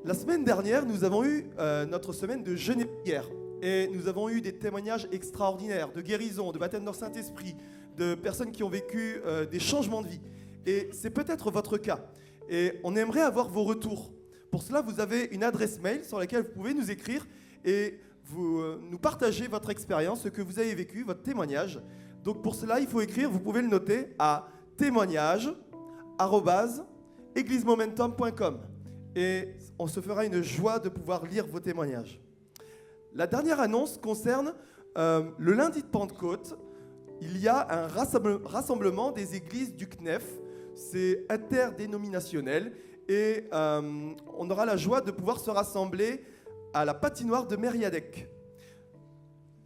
La semaine dernière, nous avons eu notre semaine de jeûne et prière. Et nous avons eu des témoignages extraordinaires de guérison, de baptême dans le Saint-Esprit, de personnes qui ont vécu des changements de vie. Et c'est peut-être votre cas. Et on aimerait avoir vos retours. Pour cela, vous avez une adresse mail sur laquelle vous pouvez nous écrire et vous nous partager votre expérience, ce que vous avez vécu, votre témoignage. Donc pour cela, il faut écrire, vous pouvez le noter à témoignage@eglisemomentum.com. Et on se fera une joie de pouvoir lire vos témoignages. La dernière annonce concerne le lundi de Pentecôte. Il y a un rassemblement des églises du CNEF. C'est interdénominationnel. Et on aura la joie de pouvoir se rassembler à la patinoire de Mériadec.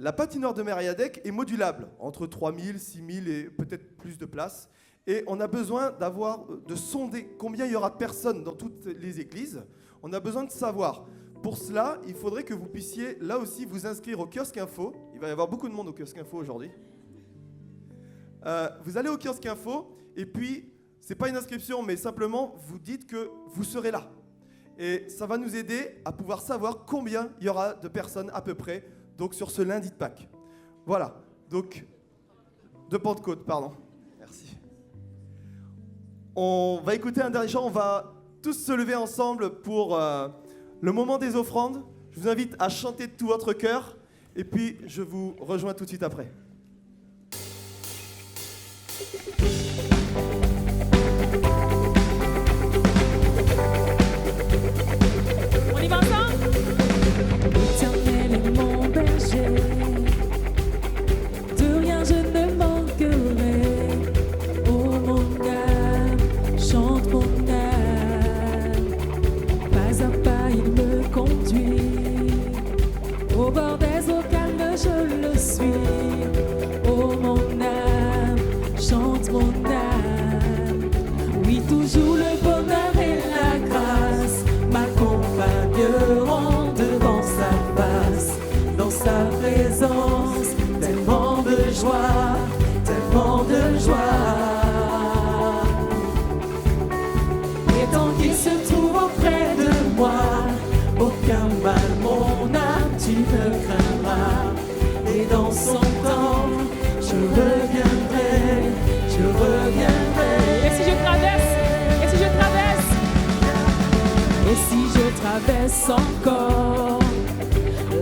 La patinoire de Mériadec est modulable, entre 3000, 6000 et peut-être plus de places. Et on a besoin de sonder combien il y aura de personnes dans toutes les églises. On a besoin de savoir. Pour cela, il faudrait que vous puissiez, là aussi, vous inscrire au kiosque info. Il va y avoir beaucoup de monde au kiosque info aujourd'hui. Vous allez au kiosque info, et puis, c'est pas une inscription, mais simplement, vous dites que vous serez là. Et ça va nous aider à pouvoir savoir combien il y aura de personnes à peu près, donc sur ce lundi de Pâques. Voilà, donc, de Pentecôte, pardon. Merci. On va écouter un dernier chant, on va tous se lever ensemble pour le moment des offrandes. Je vous invite à chanter de tout votre cœur et puis je vous rejoins tout de suite après. On y va ensemble? L'Éternel est mon berger, de rien je ne manquerai. Oh mon âme, chante mon âme, pas à pas il me conduit au bord des eaux calmes. joie, tellement de joie. Et tant qu'il se trouve auprès de moi, aucun mal, mon âme, tu ne craindras. Et dans son temps, je reviendrai, je reviendrai. Et si je traverse, et si je traverse, et si je traverse encore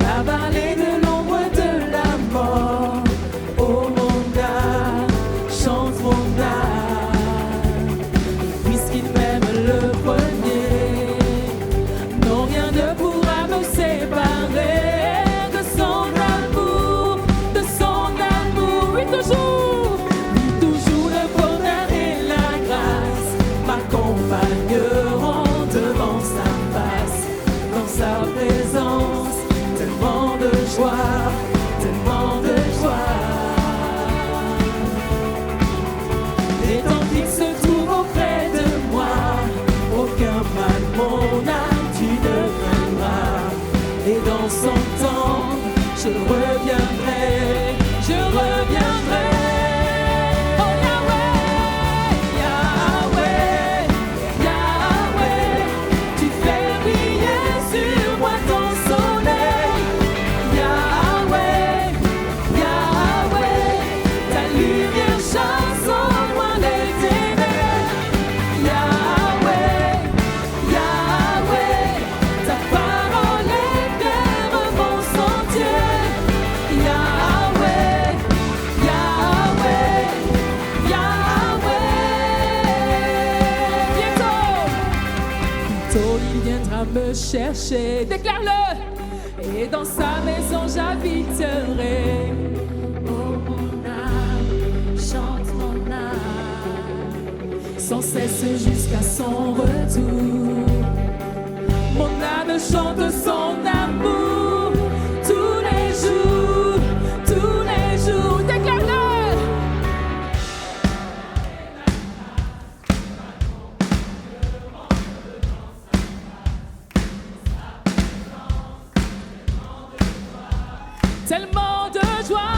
la vallée de l'ombre de la mort, oh mon âme, chante mon âme. Puisqu'il m'aime le premier, non rien ne pourra me séparer de son amour, de son amour. Oui, toujours, le bonheur et la grâce m'accompagneront devant sa face, dans sa présence, tellement de joie, tellement de joie. Et tant qu'il se trouve auprès de moi, aucun mal, mon âme, tu ne craindras. Et dans son temps, je reviendrai, je reviendrai. Oh Yahweh, Yahweh, Yahweh, tu fais briller sur moi ton soleil. Yahweh, Yahweh, ta lumière chasse en moi les ténèbres. Yahweh, Yahweh, ta parole éclaire mon sentier. Yahweh, Yahweh, Yahweh. Bientôt il viendra me chercher, déclare-le. Et dans sa maison j'habiterai. Oh mon âme, chante mon âme, sans cesse jusqu'à son retour. Mon âme chante son amour tous les jours, tous les jours. Déclare-le. Tellement de joie.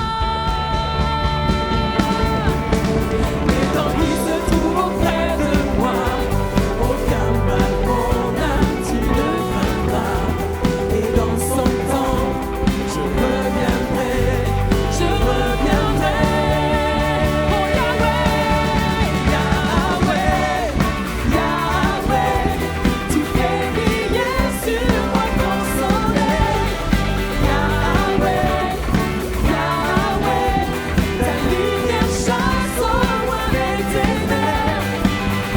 Et tant qu'il se trouve auprès de moi, aucun mal, mon âme, tu ne craindras. Et dans son temps, je reviendrai, je reviendrai. Oh Yahweh, Yahweh, Yahweh, tu fais briller sur moi ton soleil. Yahweh, Yahweh, ta lumière chasse au loin les ténèbres.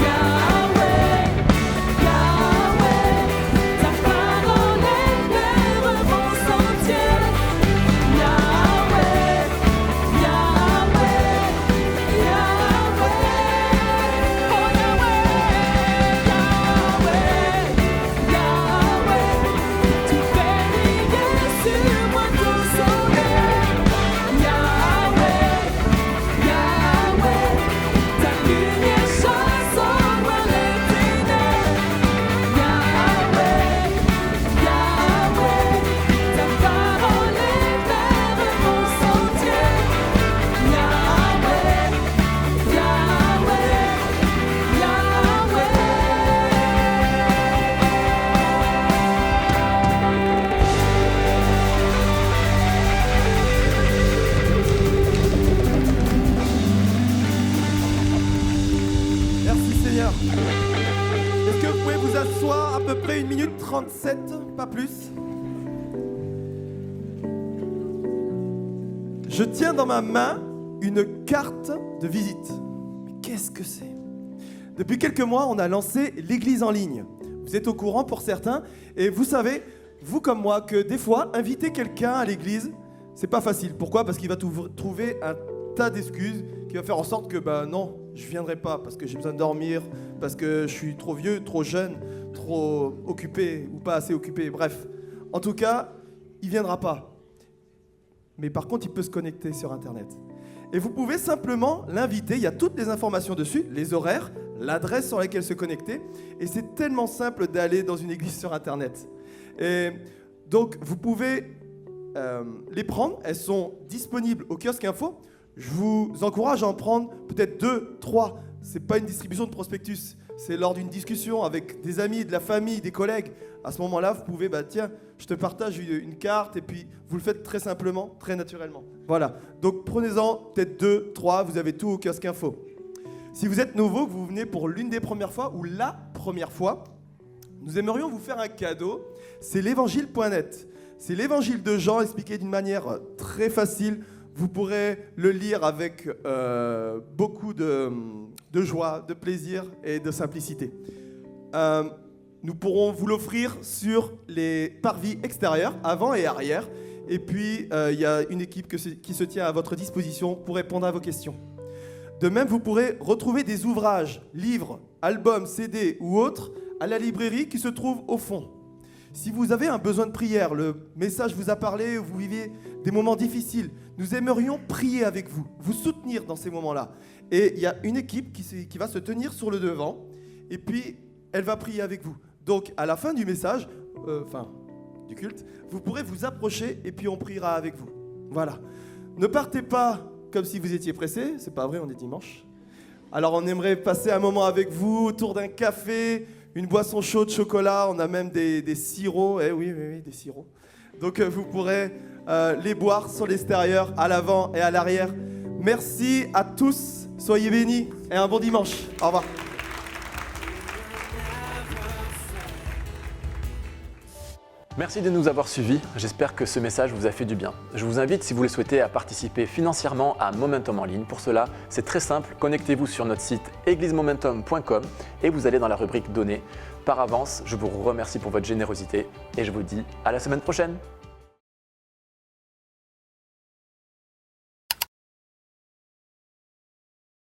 Yahweh, Yahweh, ta parole éclaire mon sentier. Yahweh, Yahweh, Yahweh, oh Yahweh, Yahweh, tu fais briller sur moi ton soleil. Yahweh, Yahweh, ta lumière chasse au loin les ténèbres. Yahweh, Yahweh, ta parole éclaire mon sentier. Yahweh, Yahweh, Merci Seigneur. Est-ce que vous pouvez vous asseoir à peu près 1 minute 37, pas plus? Je tiens dans ma main une carte de visite. Mais qu'est-ce que c'est? Depuis quelques mois, on a lancé l'église en ligne. Vous êtes au courant pour certains. Et vous savez, vous comme moi, que des fois, inviter quelqu'un à l'église, c'est pas facile. Pourquoi? Parce qu'il va trouver un tas d'excuses qui va faire en sorte que, non, je viendrai pas parce que j'ai besoin de dormir, parce que je suis trop vieux, trop jeune, trop occupé ou pas assez occupé. Bref, en tout cas, il viendra pas. Mais par contre, il peut se connecter sur Internet. Et vous pouvez simplement l'inviter. Il y a toutes les informations dessus, les horaires, l'adresse sur laquelle se connecter. Et c'est tellement simple d'aller dans une église sur Internet. Et donc, vous pouvez les prendre. Elles sont disponibles au kiosque info. Je vous encourage à en prendre peut-être 2, 3. Ce n'est pas une distribution de prospectus. C'est lors d'une discussion avec des amis, de la famille, des collègues. À ce moment-là, vous pouvez, tiens, je te partage une carte et puis vous le faites très simplement, très naturellement. Voilà. Donc prenez-en peut-être 2, 3, vous avez tout au kiosque info. Si vous êtes nouveau, que vous venez pour l'une des premières fois ou la première fois, nous aimerions vous faire un cadeau. C'est l'évangile.net. C'est l'évangile de Jean expliqué d'une manière très facile. Vous pourrez le lire avec beaucoup de joie, de plaisir et de simplicité. Nous pourrons vous l'offrir sur les parvis extérieurs, avant et arrière. Et puis, il y a une équipe qui se tient à votre disposition pour répondre à vos questions. De même, vous pourrez retrouver des ouvrages, livres, albums, CD ou autres à la librairie qui se trouve au fond. Si vous avez un besoin de prière, le message vous a parlé, vous vivez des moments difficiles, nous aimerions prier avec vous, vous soutenir dans ces moments-là. Et il y a une équipe qui va se tenir sur le devant et puis elle va prier avec vous. Donc à la fin du message, du culte, vous pourrez vous approcher et puis on priera avec vous. Voilà. Ne partez pas comme si vous étiez pressé, c'est pas vrai, on est dimanche. Alors on aimerait passer un moment avec vous autour d'un café, une boisson chaude, chocolat, on a même des sirops, oui, des sirops. Donc vous pourrez les boire sur l'extérieur, à l'avant et à l'arrière. Merci à tous, soyez bénis et un bon dimanche. Au revoir. Merci de nous avoir suivis, j'espère que ce message vous a fait du bien. Je vous invite, si vous le souhaitez, à participer financièrement à Momentum en ligne. Pour cela, c'est très simple, connectez-vous sur notre site églisemomentum.com et vous allez dans la rubrique Donner. Par avance, je vous remercie pour votre générosité et je vous dis à la semaine prochaine.